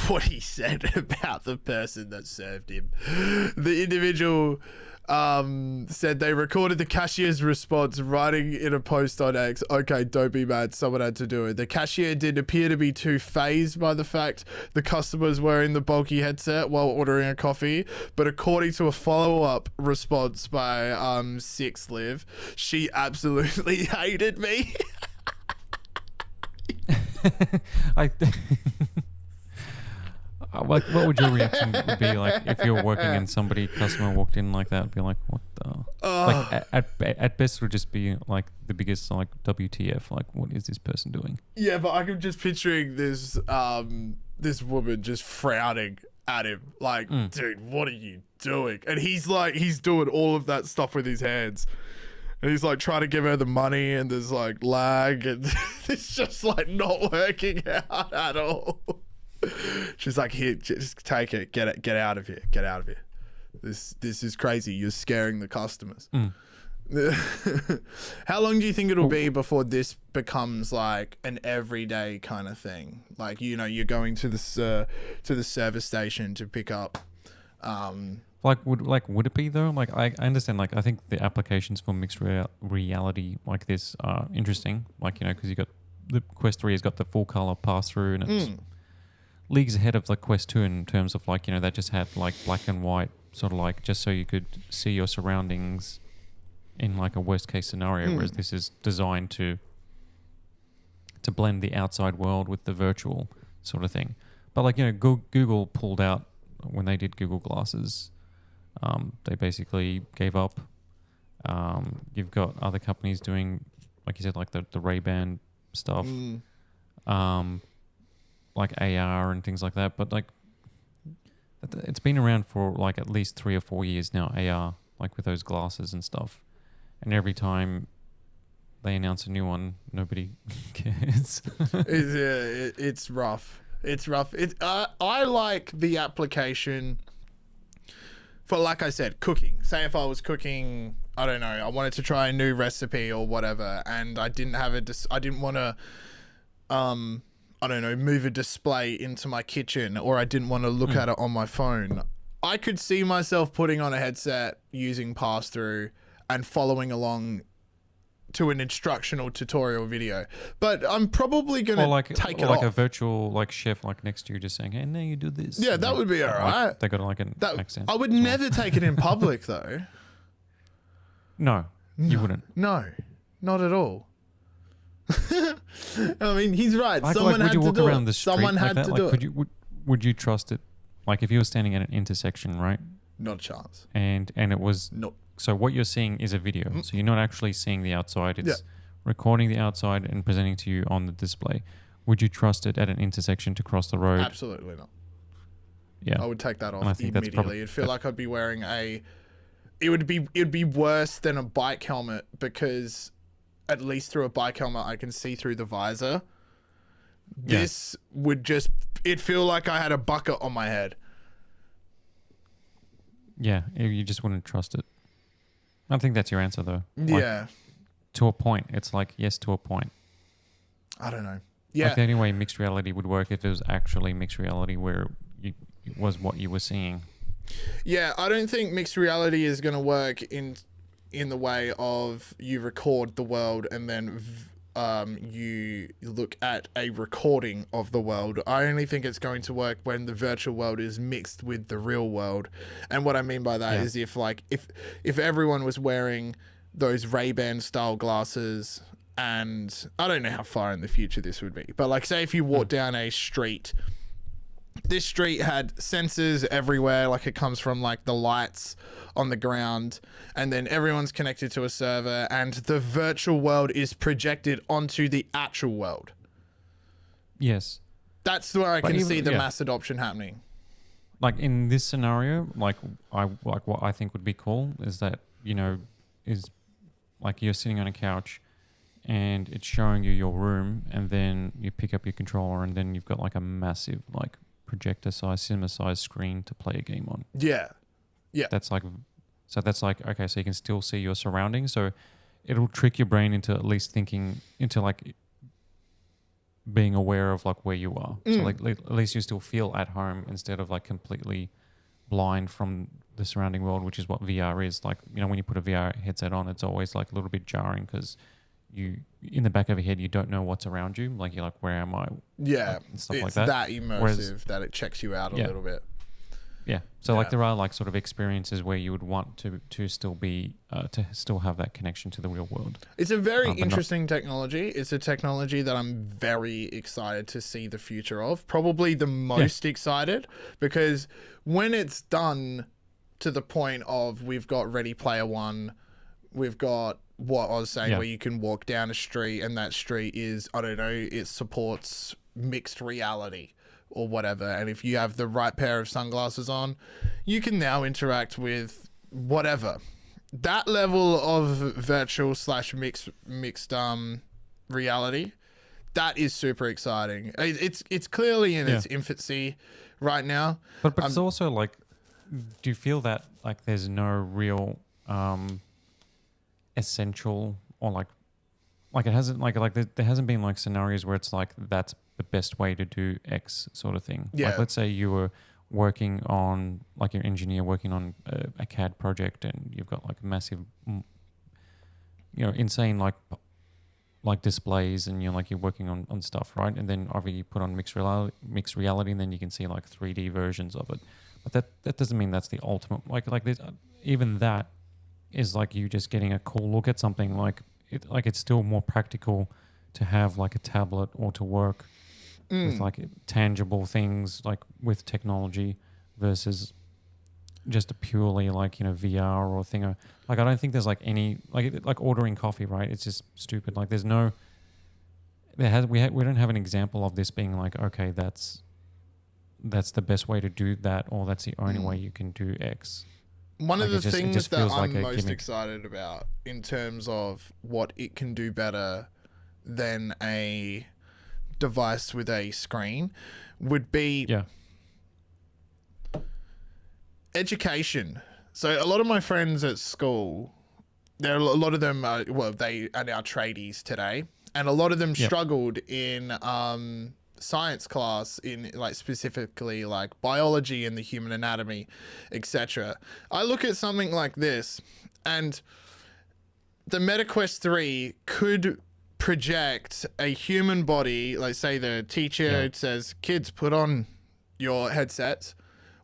what he said about the person that served him. The individual said they recorded the cashier's response, writing in a post on X, "Okay, don't be mad, someone had to do it." The cashier did appear to be too phased by the fact the customer's wearing the bulky headset while ordering a coffee, but according to a follow-up response by SXSW, she absolutely hated me. What would your reaction be like if you're working and customer walked in like that? Be like, what the? At best, it would just be like the biggest like WTF? Like, what is this person doing? Yeah, but I can just picturing this this woman just frowning at him, like, dude, what are you doing? And he's doing all of that stuff with his hands. And he's like trying to give her the money, and there's like lag, and it's just like not working out at all. She's like, "Here, just take it. Get out of here. Get out of here. This is crazy. You're scaring the customers." How long do you think it'll be before this becomes like an everyday kind of thing? Like, you're going to the service station to pick up. Would it be though? Like, I understand. Like, I think the applications for mixed reality like this are interesting. Like, because you got the Quest 3 has got the full color pass through, and it's leagues ahead of the Quest 2 in terms of like, that just had like black and white, sort of like just so you could see your surroundings in like a worst case scenario. Whereas this is designed to blend the outside world with the virtual sort of thing. But like, Google pulled out when they did Google Glasses. They basically gave up. You've got other companies doing, like you said, like the Ray-Ban stuff, like AR and things like that. But like, it's been around for like at least 3 or 4 years now, AR, like with those glasses and stuff. And every time they announce a new one, nobody cares. It's rough. It's rough. I like the application for, like I said, cooking. Say if I was cooking, I don't know, I wanted to try a new recipe or whatever, and I didn't want to, I don't know, move a display into my kitchen, or I didn't want to look at it on my phone. I could see myself putting on a headset, using pass-through, and following along to an instructional tutorial video. But I'm probably going to take it off. Like a virtual like chef like next to you just saying, "Hey, now you do this." Yeah, that would be all right. They got like an accent. I would never take it in public though. No, you wouldn't. No, not at all. I mean, he's right. Someone had to do it. Would you walk around the street Someone like had that? to Like, do it. Would you trust it? Like if you were standing at an intersection, right? Not a chance. And it was... No. So what you're seeing is a video. So you're not actually seeing the outside. It's recording the outside and presenting to you on the display, would you trust it at an intersection to cross the road? Absolutely not. Yeah. I would take that And I off think that's immediately. It'd feel like I'd be wearing it'd be worse than a bike helmet, because at least through a bike helmet I can see through the visor. This would just, it'd feel like I had a bucket on my head. Yeah, you just wouldn't trust it. I think that's your answer, though. Like, Yeah. to a point. It's like, yes, to a point. I don't know. Yeah. Like the only way mixed reality would work if it was actually mixed reality where it was what you were seeing. Yeah, I don't think mixed reality is going to work in the way of you record the world and then you look at a recording of the world. I only think it's going to work when the virtual world is mixed with the real world. And what I mean by that is if everyone was wearing those Ray-Ban style glasses, and I don't know how far in the future this would be, but like say if you walk down a street, this street had sensors everywhere, like it comes from like the lights on the ground, and then everyone's connected to a server, and the virtual world is projected onto the actual world. Yes. That's where I can see the mass adoption happening. Like in this scenario, like what I think would be cool is that, is like you're sitting on a couch and it's showing you your room, and then you pick up your controller, and then you've got like a massive like projector size, cinema size screen to play a game on. Yeah. That's like okay, so you can still see your surroundings. So it'll trick your brain into at least thinking into like being aware of like where you are. So like at least you still feel at home instead of like completely blind from the surrounding world, which is what VR is. Like, when you put a VR headset on, it's always like a little bit jarring because you, in the back of your head, you don't know what's around you. Like you're like, where am I? Yeah. Like, and stuff it's like that. that immersive that it checks you out a little bit. Yeah. So like there are like sort of experiences where you would want to still be to still have that connection to the real world. It's a very interesting technology. It's a technology that I'm very excited to see the future of. Probably the most excited, because when it's done to the point of we've got Ready Player One, we've got what I was saying where you can walk down a street and that street is, I don't know, it supports mixed reality or whatever, and if you have the right pair of sunglasses on, you can now interact with whatever. That level of virtual / mixed reality, that is super exciting. It's clearly in its infancy right now, but it's also like, do you feel that like there's no real essential, or like it hasn't like there hasn't been like scenarios where it's like that's the best way to do X sort of thing. Like let's say you were working on, like you're an engineer working on a CAD project, and you've got like massive, insane like displays, and you're working on stuff, right? And then obviously you put on mixed reality, and then you can see like 3D versions of it. But that doesn't mean that's the ultimate. Like this, even that is like you just getting a cool look at something. Like it's still more practical to have like a tablet or to work with like tangible things, like with technology, versus just a purely like VR or thing. Like I don't think there's like any like ordering coffee, right? It's just stupid. Like there's no, we don't have an example of this being like, okay, that's the best way to do that, or that's the only way you can do X. One of the things that I'm most excited about in terms of what it can do better than a device with a screen would be education. So a lot of my friends at school, a lot of them they are now tradies today, and a lot of them struggled in science class, in like specifically like biology and the human anatomy, etc. I look at something like this, and the MetaQuest 3 could project a human body. Like say the teacher says, kids, put on your headsets.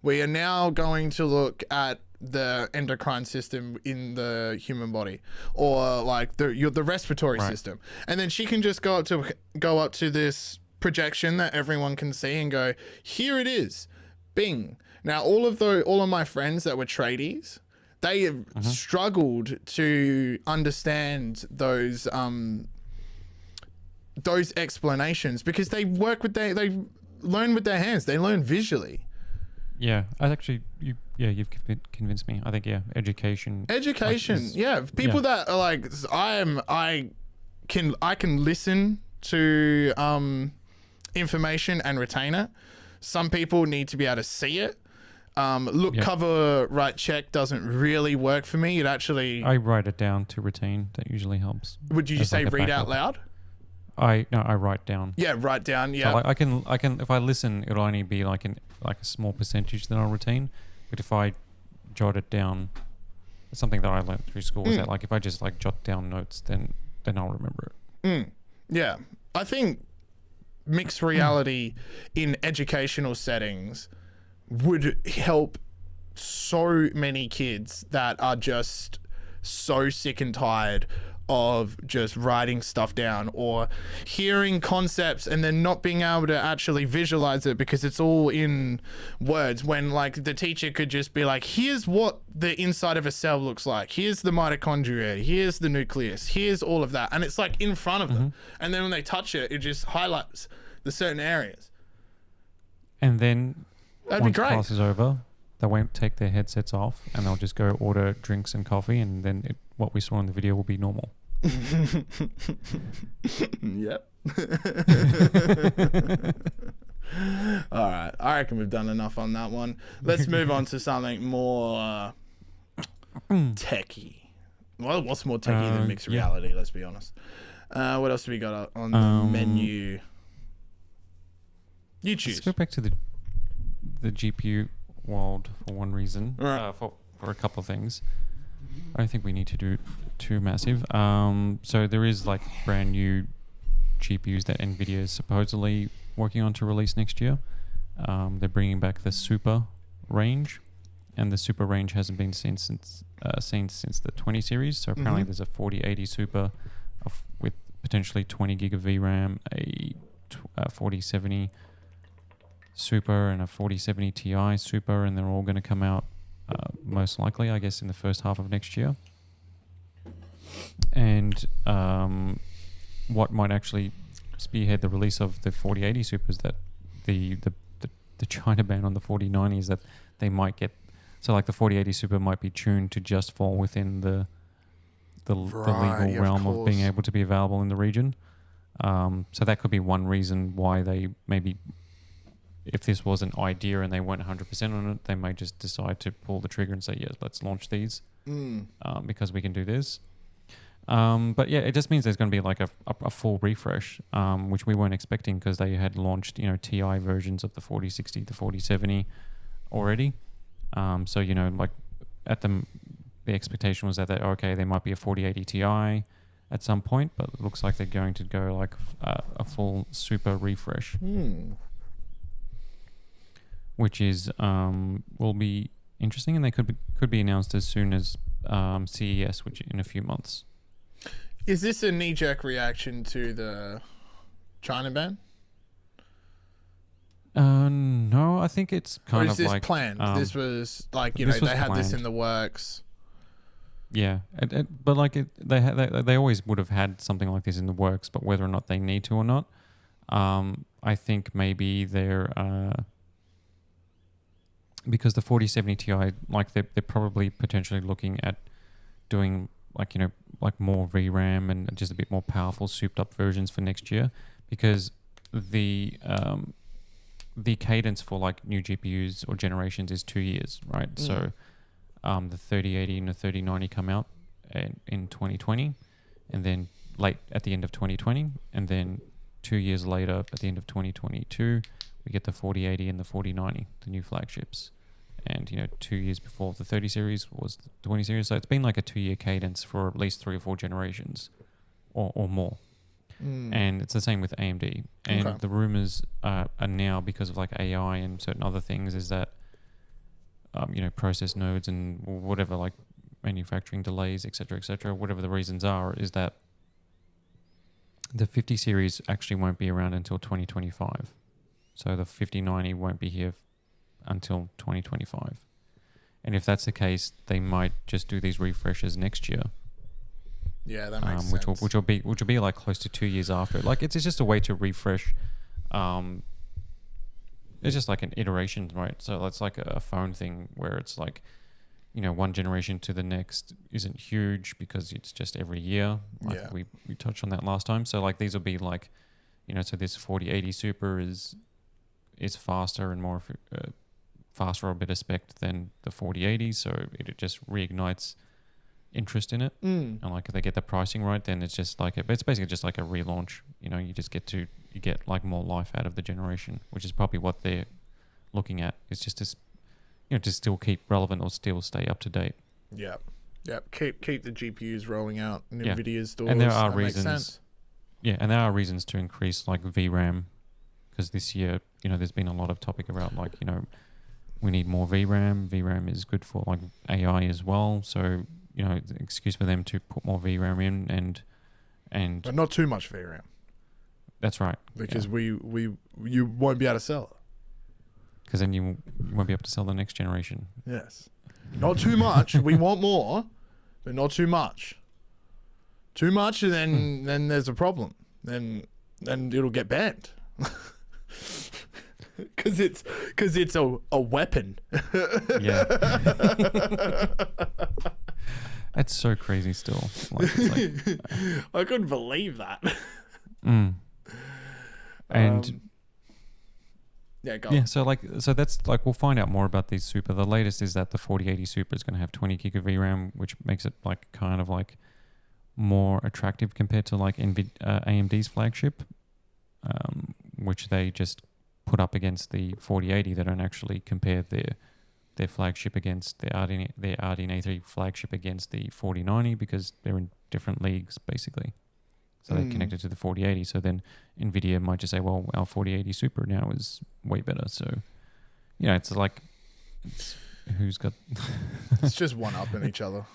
We are now going to look at the endocrine system in the human body, or like the respiratory system, and then she can just go up to this projection that everyone can see and go, here it is, bing. Now all of my friends that were tradies, they have struggled to understand those those explanations because they work with they learn with their hands. They learn visually. Yeah, I actually, you've convinced me. I think education. Education, people that are like I can listen to information and retain it. Some people need to be able to see it. Cover, write, check doesn't really work for me. It actually. I write it down to retain. That usually helps. Would you say read out loud? I write down. Yeah, write down. Yeah. So I can if I listen, it'll only be like a small percentage that I'll retain. But if I jot it down, it's something that I learned through school is that like if I just like jot down notes, then I'll remember it. Yeah, I think mixed reality in educational settings would help so many kids that are just so sick and tired of just writing stuff down or hearing concepts and then not being able to actually visualize it because it's all in words, when like the teacher could just be like, here's what the inside of a cell looks like, here's the mitochondria, here's the nucleus, here's all of that, and it's like in front of them, and then when they touch it, it just highlights the certain areas. And then that'd once be great. Class is over, they won't take their headsets off and they'll just go order drinks and coffee, and then what we saw in the video will be normal. Yep. All right, I reckon we've done enough on that one. Let's move on to something more techie. Well, what's more techie than mixed reality? Let's be honest. What else have we got on the menu? You choose. Let's go back to the GPU world for one reason. Right. For a couple of things. I don't think we need to do too massive. So there is like brand new GPUs that NVIDIA is supposedly working on to release next year. They're bringing back the Super range, and the Super range hasn't been seen since the 20 series. So apparently there's a 4080 Super with potentially 20 gig of VRAM, a 4070 Super, and a 4070 Ti Super, and they're all going to come out most likely, I guess, in the first half of next year. And what might actually spearhead the release of the 4080 Supers, that the China ban on the 4090 is that they might get, so like the 4080 Super might be tuned to just fall within the legal realm of being able to be available in the region. So that could be one reason why they maybe, if this was an idea and they weren't 100% on it, they may just decide to pull the trigger and say, yes, let's launch these because we can do this. But yeah, it just means there's going to be like a full refresh, which we weren't expecting because they had launched, TI versions of the 4060, the 4070 already. So, like at the expectation was that there might be a 4080 Ti at some point, but it looks like they're going to go like a full Super refresh. Which is will be interesting, and they could be announced as soon as CES, which in a few months. Is this a knee-jerk reaction to the China ban? No, I think it's kind of like... Or is this planned? This was like, they had this in the works. Yeah, but like they always would have had something like this in the works, but whether or not they need to or not, I think maybe they're... because the 4070 Ti, like they're probably potentially looking at doing like more VRAM and just a bit more powerful souped up versions for next year, because the cadence for like new GPUs or generations is 2 years, right? So the 3080 and the 3090 come out in 2020, and then late at the end of 2020, and then 2 years later at the end of 2022 we get the 4080 and the 4090, the new flagships. And 2 years before the 30 series was the 20 series, so it's been like a 2 year cadence for at least 3 or 4 generations or more. And it's the same with AMD. And the rumors are now, because of like AI and certain other things, is that process nodes and whatever, like manufacturing delays, etc., whatever the reasons are, is that the 50 series actually won't be around until 2025. So the 5090 won't be here until 2025. And if that's the case, they might just do these refreshes next year. Yeah, that makes which sense. will be like close to 2 years after. Like it's just a way to refresh. It's just like an iteration, right? So it's like a phone thing where it's like, one generation to the next isn't huge because it's just every year. Like Yeah. we touched on that last time. So like these will be like, so this 4080 Super is faster and more faster or better spec than the 4080. So it just reignites interest in it. And like if they get the pricing right, then it's just like it's basically just like a relaunch. You just you get like more life out of the generation, which is probably what they're looking at. It's just to still keep relevant or still stay up to date. Yep. Keep the GPUs rolling out in NVIDIA's stores. And there are that reasons. Makes sense. Yeah, and there are reasons to increase like VRAM, because this year, there's been a lot of topic about like, we need more VRAM. VRAM is good for like AI as well. So, it's an excuse for them to put more VRAM in and But not too much VRAM. That's right. Because you won't be able to sell it. Because then you won't be able to sell the next generation. Yes. Not too much. We want more, but not too much. Too much, and then there's a problem. Then it'll get banned. Because it's a weapon. Yeah. That's so crazy still. I couldn't believe that. And yeah, go yeah, on. so that's like we'll find out more about these Super. The latest is that the 4080 Super is going to have 20 gig of VRAM, which makes it like kind of like more attractive compared to like AMD's flagship, which they just put up against the 4080. They don't actually compare their flagship against their RDNA 3 flagship against the 4090 because they're in different leagues basically. So they're connected to the 4080. So then NVIDIA might just say, well, our 4080 Super now is way better. So, it's like, who's got... It's just one-upping each other.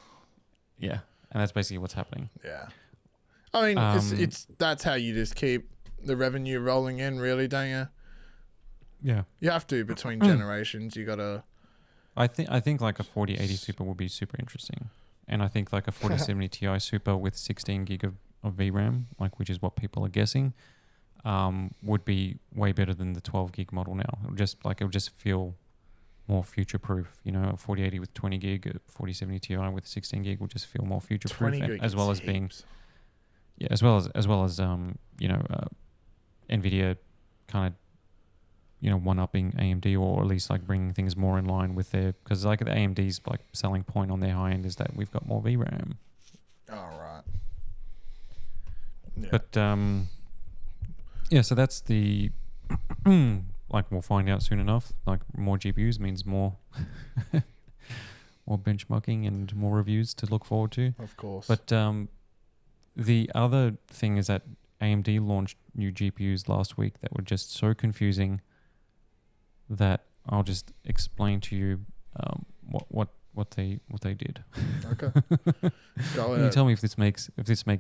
Yeah. And that's basically what's happening. Yeah. I mean, it's that's how you just keep the revenue rolling in, really, don't you? Yeah. You have to between generations. You got to... I think like a 4080 Super would be super interesting. And I think like a 4070 Ti Super with 16 gig of VRAM, like which is what people are guessing, would be way better than the 12 gig model now. It'll just feel more future proof. A 4080 with 20 gig, a 4070 Ti with 16 gig will just feel more future proof, as well as being, as well as NVIDIA kind of one-upping AMD, or at least like bringing things more in line with their, because like the AMD's like selling point on their high end is that we've got more VRAM. All right. Yeah. But so that's the like we'll find out soon enough. Like more GPUs means more more benchmarking and more reviews to look forward to. Of course. But the other thing is that AMD launched new GPUs last week that were just so confusing that I'll just explain to you what they did. Okay. Go ahead. Can you tell me if this makes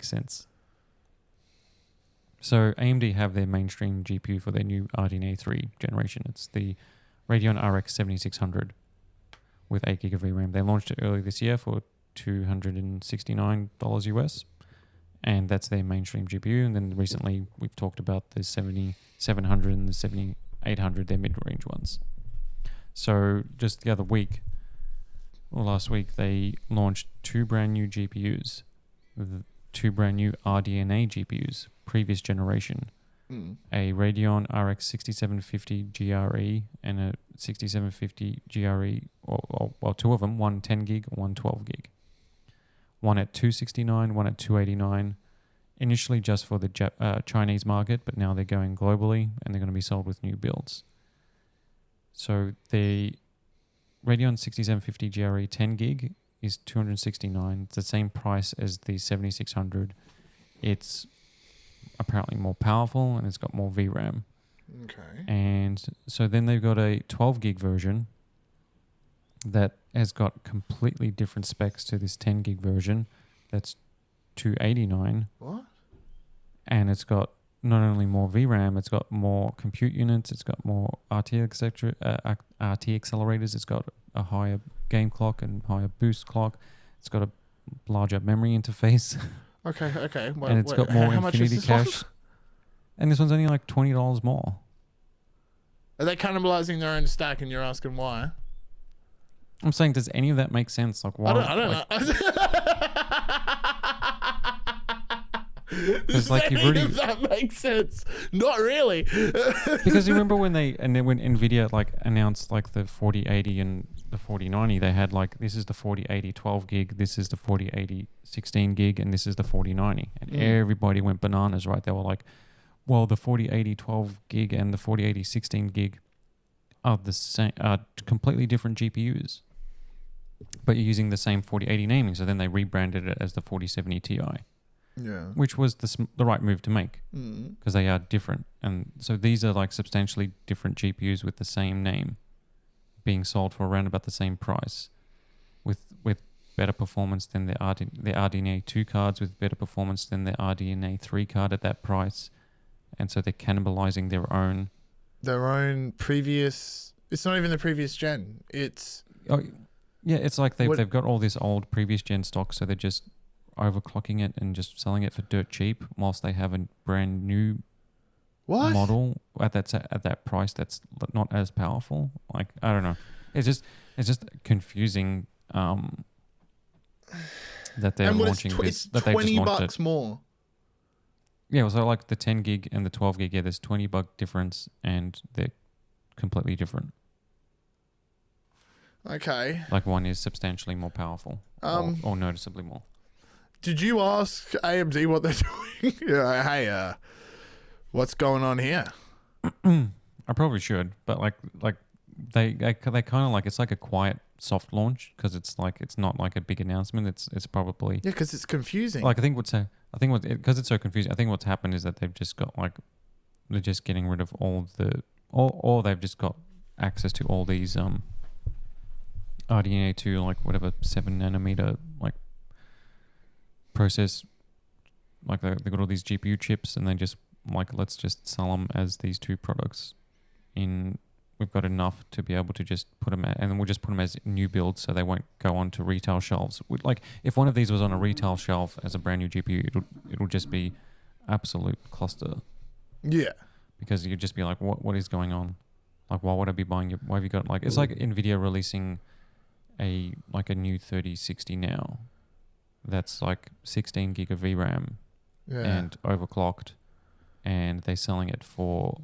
sense? So AMD have their mainstream GPU for their new RDNA 3 generation. It's the Radeon RX 7600 with 8 gig of VRAM. They launched it early this year for $269 US, and that's their mainstream GPU. And then recently we've talked about the 7700 and the 7800, their mid-range ones. So just the other week, or last week, they launched two brand new GPUs, two brand new RDNA GPUs, previous generation. A Radeon RX 6750 GRE and a 6750 GRE, well, two of them, one 10 gig, one 12 gig. One at $269, one at $289. Initially just for the Chinese market, but now they're going globally and they're going to be sold with new builds. So the Radeon 6750 GRE 10 gig is $269. It's the same price as the 7600. It's apparently more powerful and it's got more VRAM. Okay. And so then they've got a 12 gig version that has got completely different specs to this 10 gig version. That's $289. What? And it's got not only more VRAM, it's got more compute units, it's got more RT accelerators, it's got a higher game clock and higher boost clock, it's got a larger memory interface. Okay. and it's got more how much is Infinity this one? Cache. And this one's only like $20 more. Are they cannibalizing their own stack, and you're asking why? I'm saying, does any of that make sense? Like, why? I don't know. Does like, any of that make sense? Not really. Because you remember when NVIDIA like announced like the 4080 and the 4090, they had like, this is the 4080 12 gig, this is the 4080 16 gig, and this is the 4090, and everybody went bananas, right? They were like, well, the 4080 12 gig and the 4080 16 gig are the same, are completely different GPUs, but you're using the same 4080 naming. So then they rebranded it as the 4070 Ti. Yeah. Which was the right move to make, because they are different. And so these are like substantially different GPUs with the same name being sold for around about the same price, with better performance than the RDNA 2 cards, with better performance than the RDNA 3 card at that price. And so they're cannibalizing their own previous. It's not even the previous gen. It's it's like they've got all this old previous gen stock, so they're just overclocking it and just selling it for dirt cheap, whilst they have a brand new model at that price that's not as powerful. Like, I don't know. It's just confusing that they're launching this. It's $20 more. Yeah, so like the 10 gig and the 12 gig, there's $20 difference, and they're completely different. Okay. Like, one is substantially more powerful, or noticeably more. Did you ask AMD what they're doing? Yeah, hey, what's going on here? I probably should, but like they kind of like, it's like a quiet soft launch, because it's not like a big announcement. It's probably because it's confusing. Like, because it's so confusing. I think what's happened is that they've just got they're just getting rid of or they've just got access to all these RDNA 2, like whatever 7 nanometer like process, like they got all these GPU chips, and they just like, let's just sell them as these two products. We've got enough to be able to just put them and then we'll just put them as new builds, so they won't go on to retail shelves. Like, if one of these was on a retail shelf as a brand new GPU, it'll just be absolute cluster. Yeah, because you'd just be like, what is going on? Like, why would I be buying why have you got, like, it's like NVIDIA releasing a new 3060 now that's like 16 gig of VRAM and overclocked, and they're selling it for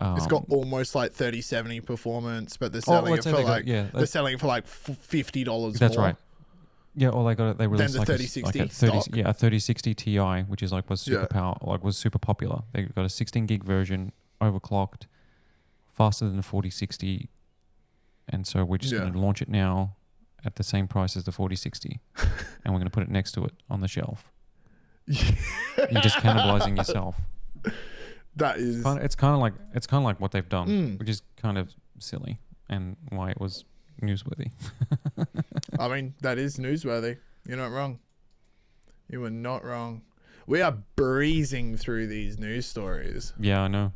it's got almost like 3070 performance, but they're selling it for like they're selling it for like $50 that's more. right. Yeah, or they released then the a 3060 Ti, which is was super was super popular. They got a 16 gig version, overclocked, faster than the 4060, and so we're just going to launch it now at the same price as the 4060, and we're going to put it next to it on the shelf. You're just cannibalizing yourself. That is. It's kind of like what they've done, which is kind of silly, and why it was newsworthy. I mean, that is newsworthy. You're not wrong. You were not wrong. We are breezing through these news stories. Yeah, I know.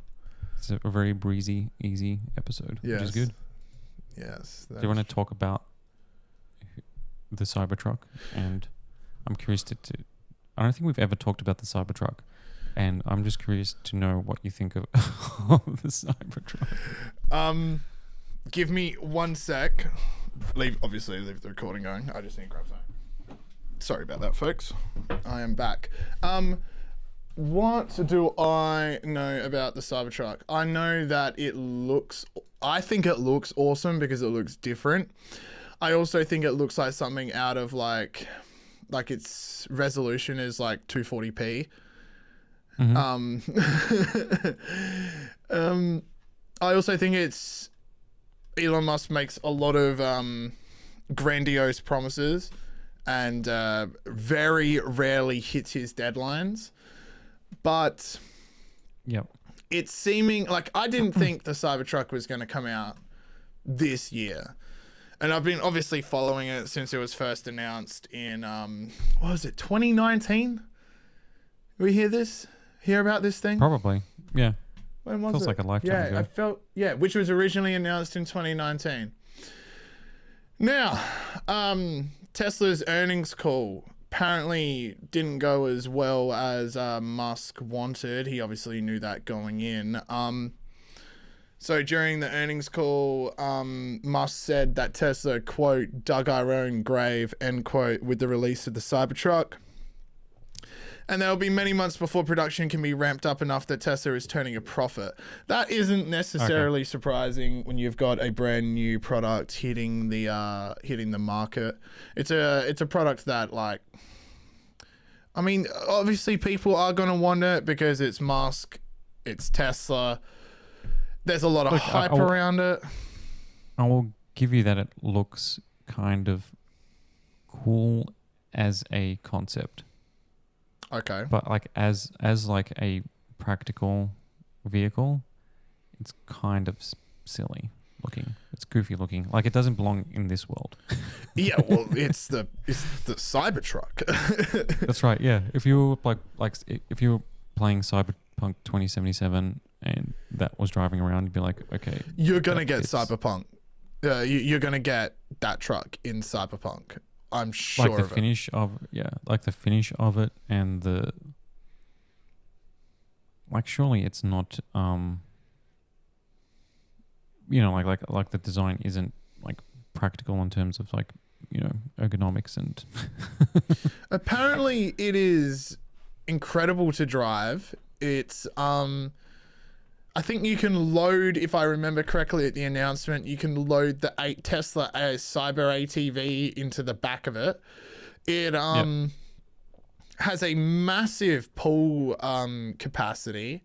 It's a very breezy, easy episode, which is good. Yes. Do you want to talk about the Cybertruck? And I'm curious to I don't think we've ever talked about the Cybertruck, and I'm just curious to know what you think of the Cybertruck. Give me 1 sec. Leave the recording going. I just need to grab something. Sorry about that, folks. I am back. What do I know about the Cybertruck? I know that I think it looks awesome because it looks different. I also think it looks like something out of like its resolution is like 240p. I also think Elon Musk makes a lot of grandiose promises and very rarely hits his deadlines. But it's seeming like I didn't think the Cybertruck was going to come out this year. And I've been obviously following it since it was first announced in, what was it, 2019? We hear about this thing? Probably, yeah. When was Feels it? like a lifetime ago. Which was originally announced in 2019. Now, Tesla's earnings call apparently didn't go as well as Musk wanted. He obviously knew that going in. So during the earnings call, Musk said that Tesla, quote, dug our own grave, end quote, with the release of the Cybertruck. And there will be many months before production can be ramped up enough that Tesla is turning a profit. That isn't necessarily surprising when you've got a brand new product hitting the market. It's a product that, like, I mean, obviously people are going to want it because it's Musk, it's Tesla. There's a lot of hype around it. I will give you that it looks kind of cool as a concept. Okay. But like as like a practical vehicle, it's kind of silly looking. It's goofy looking. Like it doesn't belong in this world. Yeah, well, it's the Cybertruck. That's right. Yeah. If you were if you were playing Cyberpunk 2077 and that was driving around, you'd be like, okay, you're gonna get Cyberpunk. You're gonna get that truck in Cyberpunk. I'm sure. Like the finish of the finish of it and the like. Surely it's not. Like the design isn't like practical in terms of like ergonomics and. Apparently, it is incredible to drive. It's I think you can load, if I remember correctly at the announcement, you can load the Tesla Cyber ATV into the back of it. It has a massive pull capacity.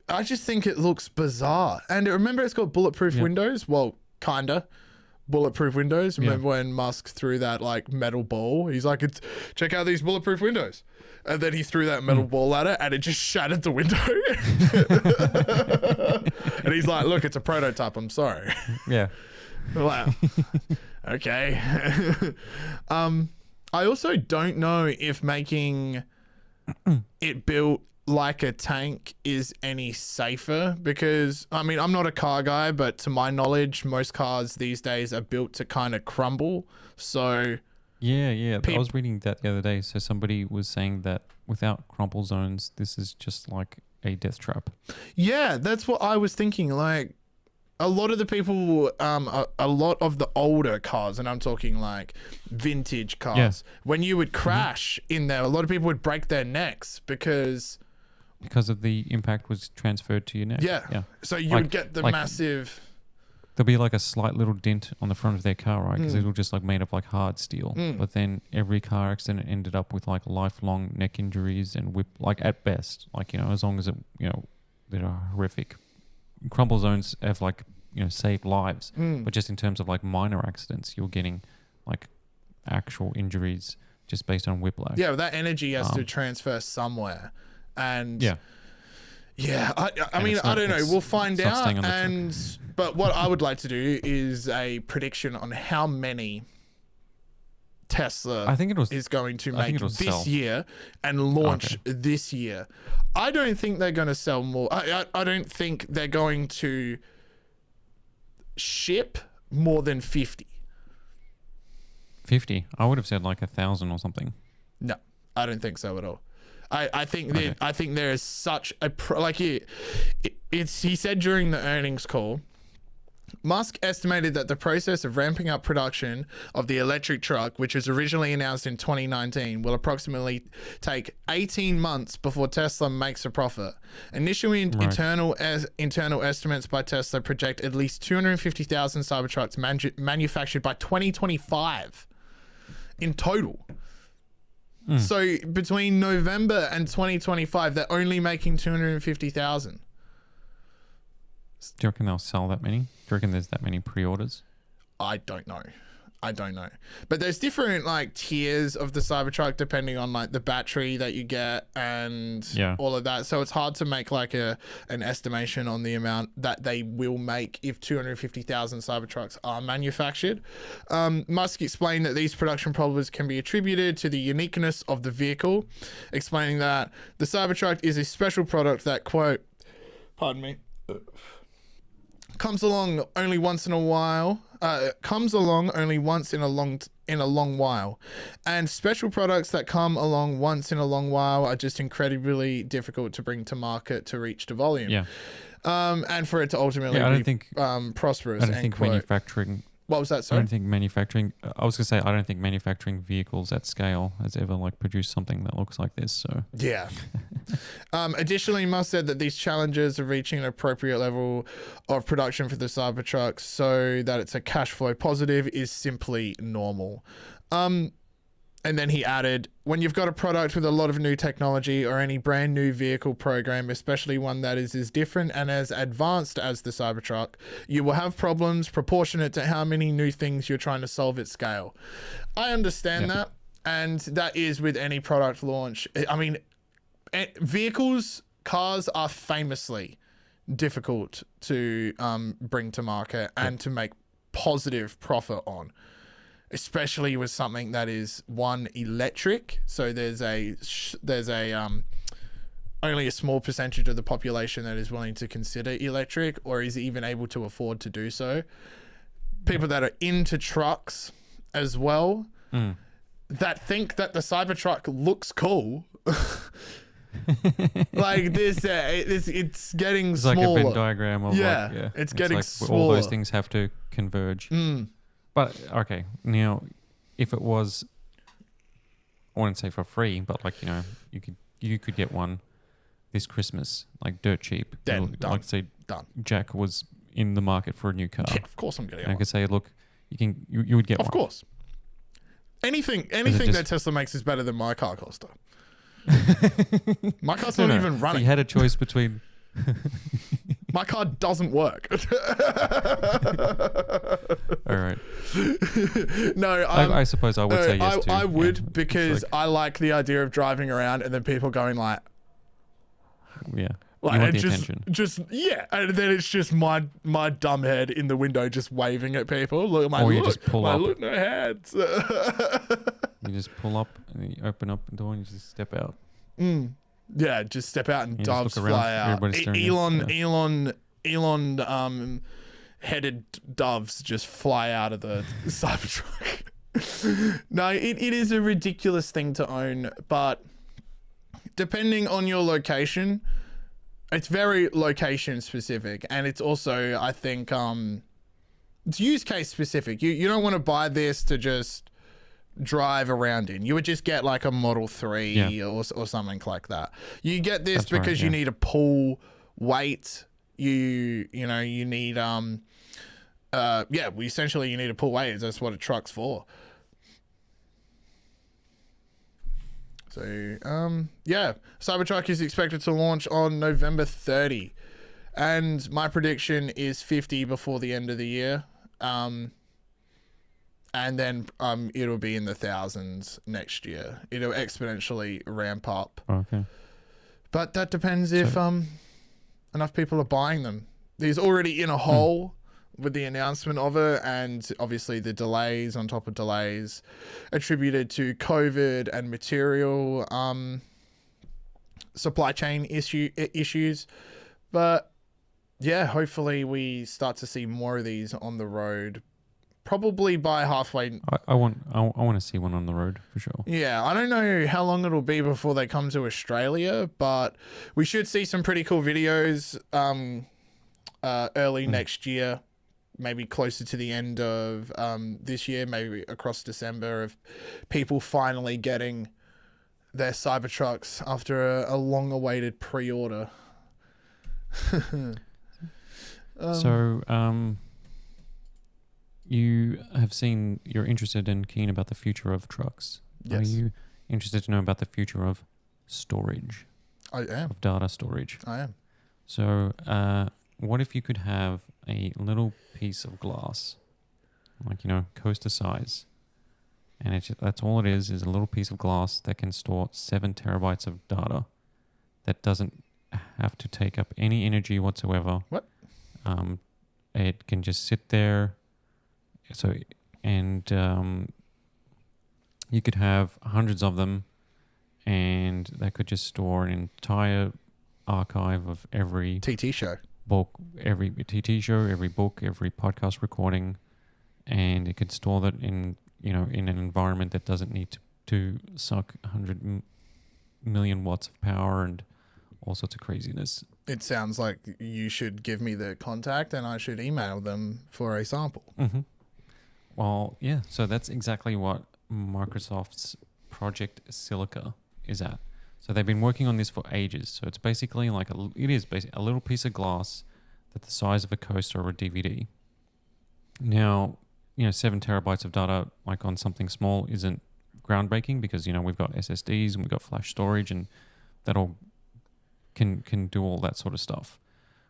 I just think it looks bizarre. And remember, it's got bulletproof windows? Well, kinda. Bulletproof windows. Remember when Musk threw that like metal ball? He's like, check out these bulletproof windows. And then he threw that metal ball at it and it just shattered the window. And he's like, look, it's a prototype. I'm sorry. Yeah. Wow. Okay. I also don't know if making it built like a tank is any safer because, I mean, I'm not a car guy, but to my knowledge, most cars these days are built to kind of crumble. So... Yeah. I was reading that the other day. So somebody was saying that without crumple zones, this is just like a death trap. Yeah, that's what I was thinking. Like a lot of the people, a lot of the older cars, and I'm talking like vintage cars, when you would crash in there, a lot of people would break their necks because of the impact was transferred to your neck. Yeah. So you would get the massive... There'll be like a slight little dent on the front of their car, right? Because it was just like made of like hard steel. But then every car accident ended up with like lifelong neck injuries and like at best, like, as long as it, they're horrific. Crumple zones have like, saved lives. But just in terms of like minor accidents, you're getting like actual injuries just based on whiplash. Yeah, that energy has to transfer somewhere. And I mean, I don't know. We'll find out. But what I would like to do is a prediction on how many Tesla is going to make this year and launch this year. I don't think they're going to sell more. I don't think they're going to ship more than 50. 50? I would have said like 1,000 or something. No, I don't think so at all. I think there is such a he said during the earnings call, Musk estimated that the process of ramping up production of the electric truck, which was originally announced in 2019, will approximately take 18 months before Tesla makes a profit. Initially, internal estimates by Tesla project at least 250,000 Cybertrucks manufactured by 2025 in total. So between November and 2025, they're only making 250,000. Do you reckon they'll sell that many? Do you reckon there's that many pre-orders? I don't know. But there's different like tiers of the Cybertruck depending on like the battery that you get and all of that. So it's hard to make like an estimation on the amount that they will make if 250,000 Cybertrucks are manufactured. Musk explained that these production problems can be attributed to the uniqueness of the vehicle, explaining that the Cybertruck is a special product that, quote, comes along only once in a in a long while. And special products that come along once in a long while are just incredibly difficult to bring to market to reach the volume. Yeah. And for it to ultimately I don't be think prosperous. I don't think manufacturing. What was that? I Sorry? don't think manufacturing. I was gonna say I don't think manufacturing vehicles at scale has ever like produced something that looks like this. So Yeah. Additionally, Musk said that these challenges of reaching an appropriate level of production for the Cybertruck so that it's a cash flow positive is simply normal. And then he added, when you've got a product with a lot of new technology or any brand new vehicle program, especially one that is as different and as advanced as the Cybertruck, you will have problems proportionate to how many new things you're trying to solve at scale. I understand that. And that is with any product launch. I mean, cars are famously difficult to bring to market and to make positive profit on. Especially with something that is electric. So there's only a small percentage of the population that is willing to consider electric or is even able to afford to do so. People that are into trucks as well, that think that the Cybertruck looks cool. Like this, it's getting it's smaller. like a Venn diagram of it's getting like smaller. all those things have to converge. But okay, now if it was, I wouldn't say for free, but like you could get one this Christmas, like dirt cheap. Done. Like say, Done. Jack was in the market for a new car. Yeah, of course I'm getting And I one. could say, look, you would get one. Of course. Anything just- that Tesla makes is better than my car, Kosta. My car's No, not no. even running. You had a choice between. My car doesn't work. All right. No, I suppose I would say yes too. I would Yeah. because Like, I like the idea of driving around and then people going like yeah. Like, you want and the just, attention. just yeah, and then it's just my dumb head in the window just waving at people. Look, Or you just pull up. Look, no hands. You just pull up and you open up the door and you just step out. Yeah, just step out and You doves just look around, fly out. everybody's staring at you. Elon headed doves just fly out of the Cybertruck. No, it is a ridiculous thing to own, but depending on your location, it's very location specific, and it's also, I think, it's use case specific. You don't want to buy this to just drive around in. You would just get like a Model 3 or something like that. You get this That's right, because you need to pull weight. You need essentially you need to pull weight. That's what a truck's for. So, Cybertruck is expected to launch on November 30. And my prediction is 50 before the end of the year. And then it'll be in the thousands next year. It'll exponentially ramp up. Okay. But that depends if enough people are buying them. He's already in a hole with the announcement of it, and obviously the delays on top of delays attributed to COVID and material supply chain issues. But yeah, hopefully we start to see more of these on the road. Probably by halfway. I want to see one on the road for sure. Yeah, I don't know how long it'll be before they come to Australia, but we should see some pretty cool videos early next year. Maybe closer to the end of this year, maybe across December, of people finally getting their Cybertrucks after a long-awaited pre-order. You have seen, you're interested and keen about the future of trucks. Yes. Are you interested to know about the future of storage, I am. of data storage? I am. So, what if you could have a little piece of glass, like, Kosta size, and that's all it is a little piece of glass that can store 7 terabytes of data that doesn't have to take up any energy whatsoever. What? It can just sit there. So, and you could have hundreds of them, and that could just store an entire archive of every TT show. book, every TT show, every book, every podcast recording, and it could store that in in an environment that doesn't need to suck 100 million watts of power and all sorts of craziness. It sounds like you should give me the contact and I should email them for a sample. Mm-hmm. Well, yeah. So that's exactly what Microsoft's Project Silica is at. So they've been working on this for ages. So it's basically like a little piece of glass that's the size of a Kosta or a DVD. Now, 7 terabytes of data, like on something small, isn't groundbreaking because we've got SSDs and we've got flash storage, and that all can do all that sort of stuff.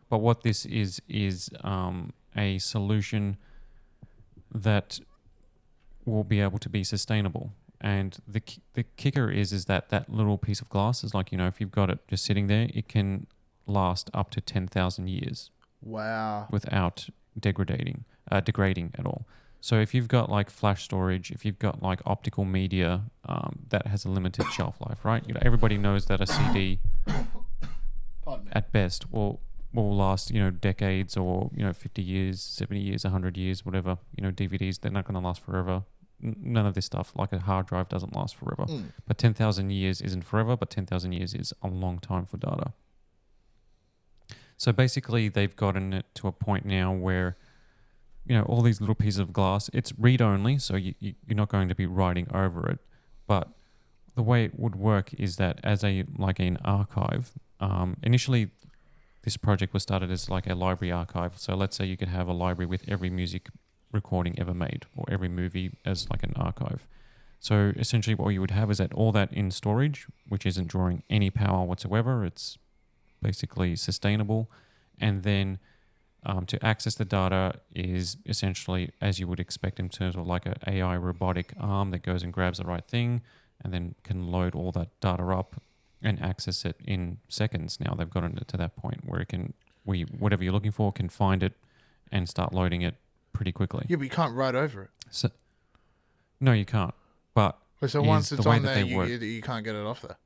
But what this is a solution that will be able to be sustainable. And the kicker is that little piece of glass is like, if you've got it just sitting there, it can last up to 10,000 years. Wow. Without degrading at all. So if you've got like flash storage, if you've got like optical media, that has a limited shelf life, right? Everybody knows that a CD at best will last, decades or, 50 years, 70 years, 100 years, whatever. DVDs, they're not going to last forever. None of this stuff, like a hard drive, doesn't last forever. But 10,000 years isn't forever, but 10,000 years is a long time for data. So basically, they've gotten it to a point now where, all these little pieces of glass, it's read-only, so you're not going to be writing over it. But the way it would work is that as an archive, initially this project was started as like a library archive. So let's say you could have a library with every music recording ever made or every movie as like an archive. So essentially what you would have is that all that in storage, which isn't drawing any power whatsoever. It's basically sustainable. And then to access the data is essentially as you would expect in terms of like an AI robotic arm that goes and grabs the right thing and then can load all that data up and access it in seconds. Now they've gotten it to that point where whatever you're looking for can find it and start loading it pretty quickly. Yeah, but you can't write over it. So, no, you can't. But so once it's on there, you can't get it off there.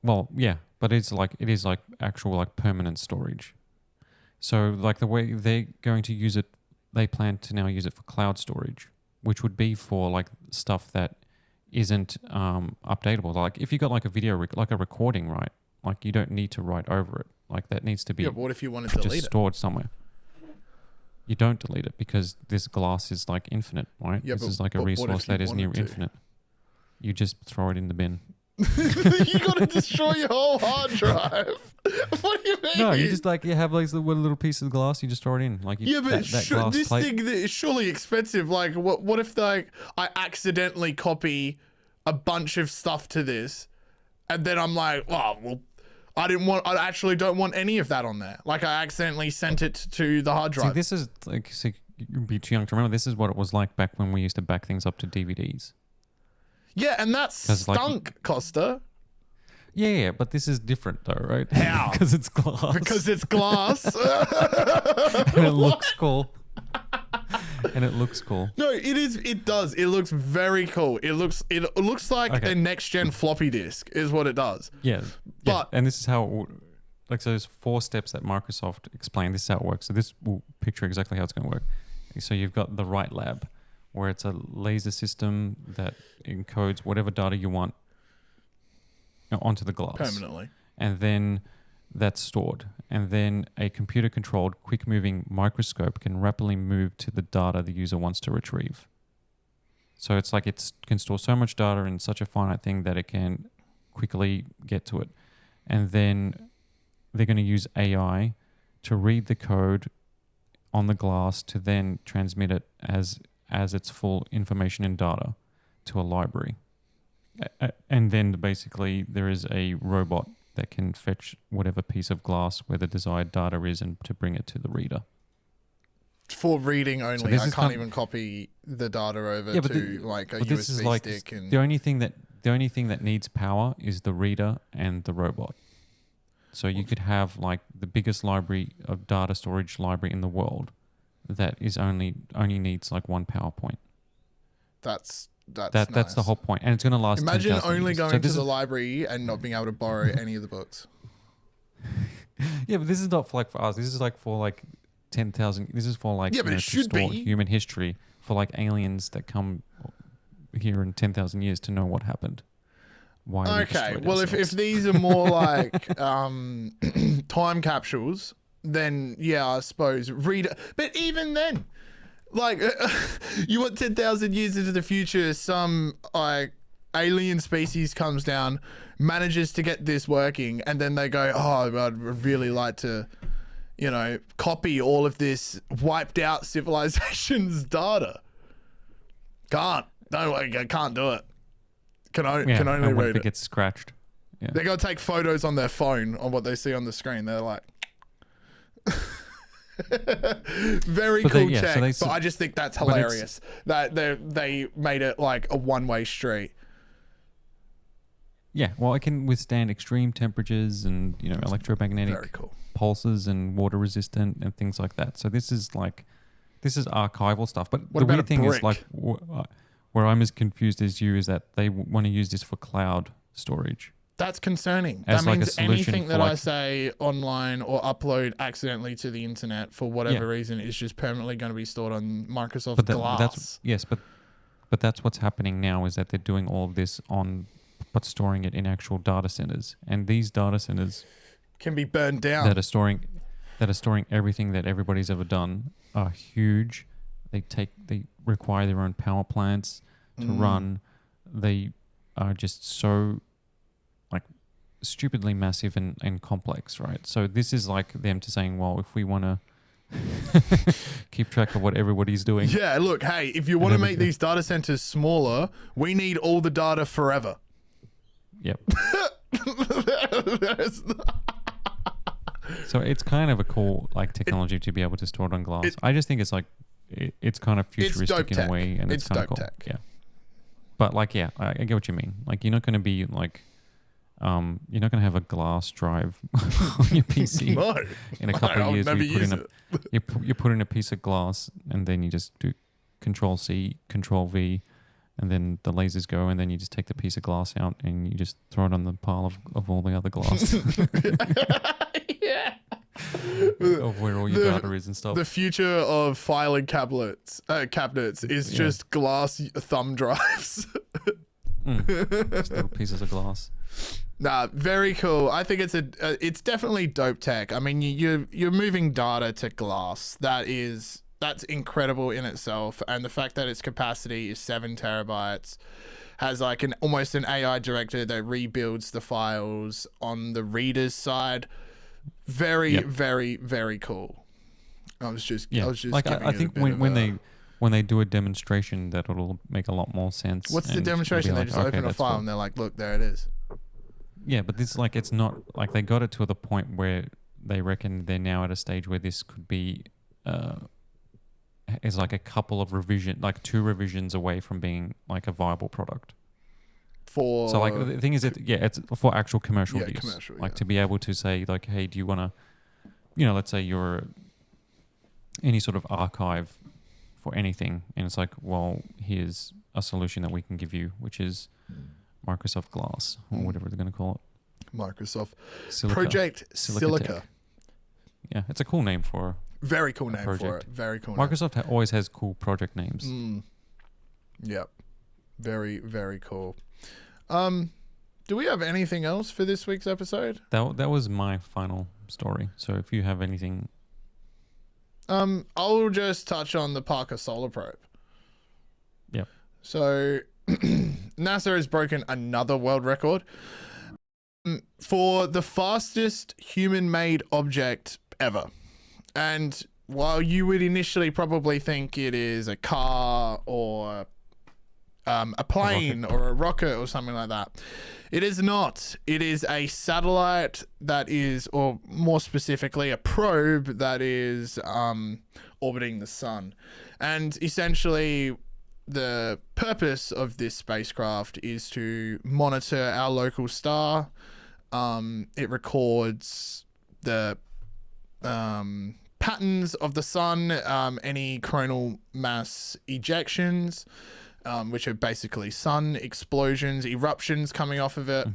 Well, yeah, but it is like actual like permanent storage. So like the way they're going to use it, they plan to now use it for cloud storage, which would be for like stuff that isn't updatable. Like if you got like a video, like a recording, right? Like you don't need to write over it. Like that needs to be. Yeah, but what if you want to delete it? Stored somewhere. You don't delete it because this glass is like infinite, right? Yeah, this is like a resource that is near infinite. You just throw it in the bin. You got to destroy your whole hard drive. What do you mean? No, you just you have like the little piece of glass. You just throw it in. Like yeah, but this thing is surely expensive. Like, what if I accidentally copy a bunch of stuff to this, and then I'm like, oh well, I actually don't want any of that on there. Like I accidentally sent it to the hard drive. See, this is like you'd be too young to remember. This is what it was like back when we used to back things up to DVDs. Yeah, and that stunk, Kosta. Yeah, but this is different though, right? How? Because it's glass. Because it's glass. And it looks cool. And it looks cool. No, it is. It does. It looks very cool. It looks like a next gen floppy disk is what it does. Yeah. But and this is how it would, so there's 4 steps that Microsoft explained. This is how it works. So this will picture exactly how it's going to work. So you've got the write lab, where it's a laser system that encodes whatever data you want onto the glass. Permanently. And then that's stored. And then a computer-controlled, quick-moving microscope can rapidly move to the data the user wants to retrieve. So it's like it can store so much data in such a finite thing that it can quickly get to it. And then they're going to use AI to read the code on the glass to then transmit it as its full information and data to a library. And then basically there is a robot that can fetch whatever piece of glass where the desired data is and to bring it to the reader. For reading only, So I can't even copy the data over to like a USB stick. And the only thing that needs power is the reader and the robot. So you could have like the biggest library of data storage library in the world that is only needs like one power point. That's the whole point, and it's going to last. Imagine only years. going to the library and not being able to borrow any of the books. Yeah, but this is not for us. This is like for like 10,000. This is for like Yeah, but it to should store be. human history for like aliens that come here in 10,000 years to know what happened. Why? We Okay, destroyed well, if ourselves. these are more like time capsules, then yeah, I suppose read. But even then, like, you want 10,000 years into the future, some like alien species comes down, manages to get this working, and then they go, "Oh, I'd really like to, copy all of this wiped out civilization's data." Can't. No, I can't do it. Can only and what read if it it. gets scratched? Yeah. They're going to take photos on their phone on what they see on the screen. They're like, very But cool they- yeah, tech. so they but I just think that's but it's- hilarious that they made it like a one-way street. Yeah, well, it can withstand extreme temperatures and electromagnetic Very cool. pulses and water resistant and things like that. So this is archival stuff. But What the about weird a thing is brick? like where I'm as confused as you is that they want to use this for cloud storage. That's concerning. As That like a means solution anything for, that I like- say online or upload accidentally to the internet for whatever Yeah. reason is just permanently going to be stored on Microsoft But Glass. but that's what's happening now is that they're doing all of this but storing it in actual data centers, and these data centers Can be burned down. that are storing everything that everybody's ever done are huge. They require their own power plants to run. They are just so like stupidly massive and complex, right? So this is like them to saying, well, if we want to keep track of what everybody's doing, Yeah, look, hey, if you want to then we make can- these data centers smaller, we need all the data forever. yep. There's- So it's kind of a cool like technology to be able to store it on glass. I just think it's like it's kind of dope futuristic in tech. a way, and It's it's kind of dope cool. tech. Yeah, but like, yeah, I get what you mean. Like, you're not going to be like, you're not going to have a glass drive on your PC no. in a couple I'll of years. never Where you put use in you put in a piece of glass, and then you just do Control C, Control V, and then the lasers go, and then you just take the piece of glass out and you just throw it on the pile of all the other glass Yeah. of where all your data is and stuff. The future of filing cabinets is Yeah. just glass thumb drives. Just little pieces of glass. Nah, very cool. I think it's definitely dope tech. I mean, you're moving data to glass. That's incredible in itself, and the fact that its capacity is 7 terabytes, has like almost an AI director that rebuilds the files on the reader's side. Very, Yep. very, very cool. I was just Like giving I it a think bit when of when they do a demonstration, that it'll make a lot more sense. what's the and it'll be demonstration? They like, just okay, open a that's file cool. and they're like, look, there it is. Yeah, but this like it's not like they got it to the point where they reckon they're now at a stage where this could be is like a couple of like 2 revisions away from being like a viable product. For So like the thing is, it's for actual commercial Yeah, use. commercial, Like yeah. to be able to say like, hey, do you want to, let's say you're any sort of archive for anything, and it's like, well, here's a solution that we can give you, which is Microsoft Glass or whatever they're going to call it. Microsoft Silica. Project Silica Silica. Tech. Yeah, it's a cool name for Very cool name for project. it. Very cool name. Microsoft. Always has cool project names. Yep. Very, very cool. Do we have anything else for this week's episode? That was my final story. So if you have anything, I'll just touch on the Parker Solar Probe. Yep. So NASA has broken another world record for the fastest human-made object ever. And while you would initially probably think it is a car or a plane or a rocket or something like that, it is not. It is a satellite that is, or more specifically, a probe that is orbiting the sun. And essentially, the purpose of this spacecraft is to monitor our local star. It records the patterns of the sun, any coronal mass ejections, which are basically sun explosions, eruptions coming off of it.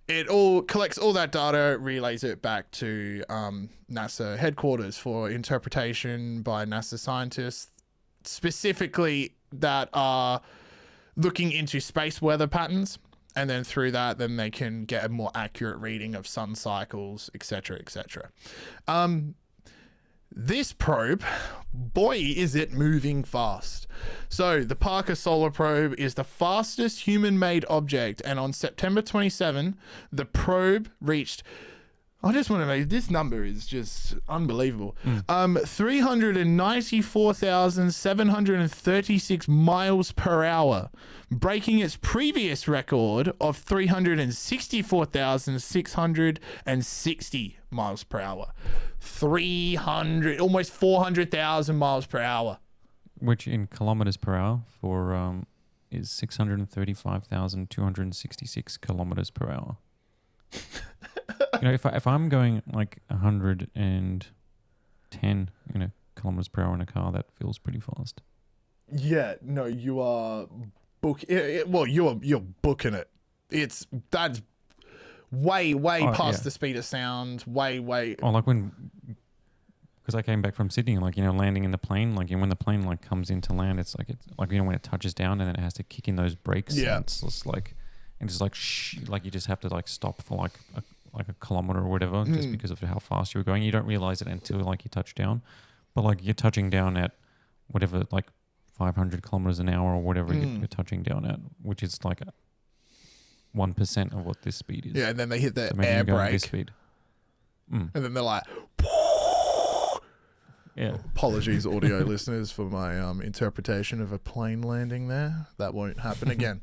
it all collects all that data, relays it back to NASA headquarters for interpretation by NASA scientists, specifically that are looking into space weather patterns. And then through that, then they can get a more accurate reading of sun cycles, etc., etc. This probe, boy, is it moving fast. So the Parker Solar Probe is the fastest human-made object, and on September 27, the probe reached, I just want to make, this number is just unbelievable. 394,736 miles per hour, breaking its previous record of 364,660 miles per hour. 300, almost 400,000 miles per hour. Which in kilometers per hour for is 635,266 kilometers per hour. You know, if I'm going like 110, kilometers per hour in a car, that feels pretty fast. Yeah, no, you are you're booking it. That's way past the speed of sound. Way. Oh, like because I came back from Sydney, like landing in the plane, like when the plane like comes into land, it's like when it touches down and then it has to kick in those brakes. Yeah, and it's just like like you just have to like stop for like a kilometer or whatever, just because of how fast you were going. You don't realize it until like you touch down, but like you're touching down at whatever, like 500 kilometers an hour or whatever you're touching down at, which is like 1% of what this speed is. Yeah, and then they hit the so air brake. This speed. And then they're like, yeah. Apologies, audio listeners, for my interpretation of a plane landing there. That won't happen again.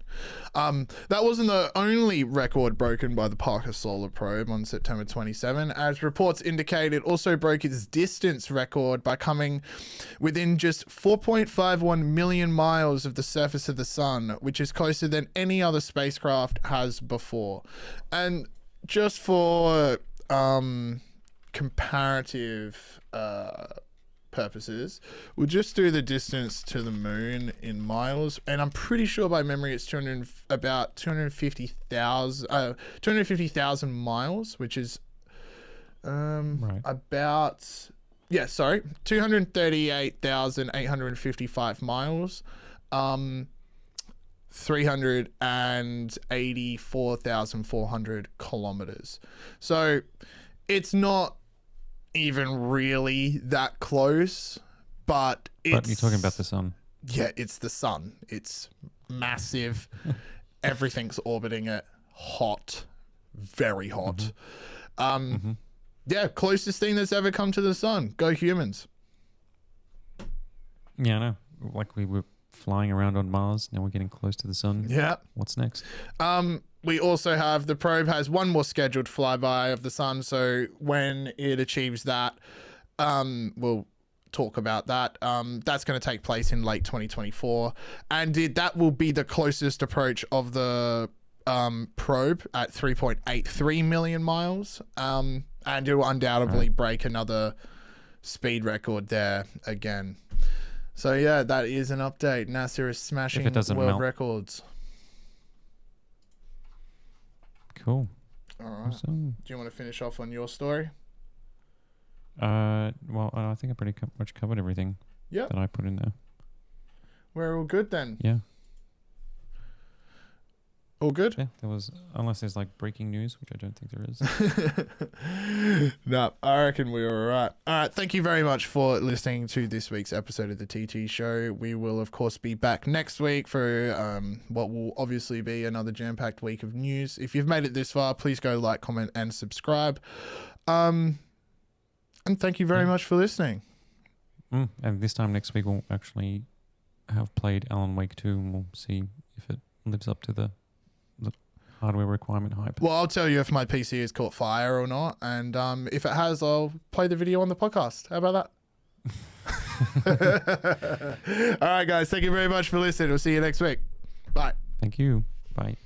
That wasn't the only record broken by the Parker Solar Probe on September 27. As reports indicate, it also broke its distance record by coming within just 4.51 million miles of the surface of the sun, which is closer than any other spacecraft has before. And just for comparative purposes, we'll just do the distance to the moon in miles, and I'm pretty sure by memory it's about 250,000 miles, which is about 238,855 miles, 384,400 kilometers. So it's not even really that close, but it's... But you're talking about the sun. Yeah, it's the sun. It's massive. Everything's orbiting it. Hot. Very hot. Yeah, closest thing that's ever come to the sun. Go humans. Yeah, I know. Like we were flying around on Mars, now we're getting close to the sun. Yeah. What's next? We also have, the probe has one more scheduled flyby of the sun, so when it achieves that, we'll talk about that. That's going to take place in late 2024, and that will be the closest approach of the probe at 3.83 million miles, and it will undoubtedly break another speed record there again. So yeah, that is an update. NASA is smashing world records. Cool. All right. Awesome. Do you want to finish off on your story? Well, I think I pretty much covered everything that I put in there. We're all good then. Yeah. All good? Yeah, unless there's like breaking news, which I don't think there is. No, I reckon we were all right. All right, thank you very much for listening to this week's episode of the TT Show. We will, of course, be back next week for what will obviously be another jam-packed week of news. If you've made it this far, please go like, comment, and subscribe. And thank you very much for listening. And this time next week, we'll actually have played Alan Wake 2, and we'll see if it lives up to the hardware requirement hype. Well, I'll tell you if my PC has caught fire or not, and if it has, I'll play the video on the podcast. How about that? All right, guys, thank you very much for listening. We'll see you next week. Bye. Thank you. Bye.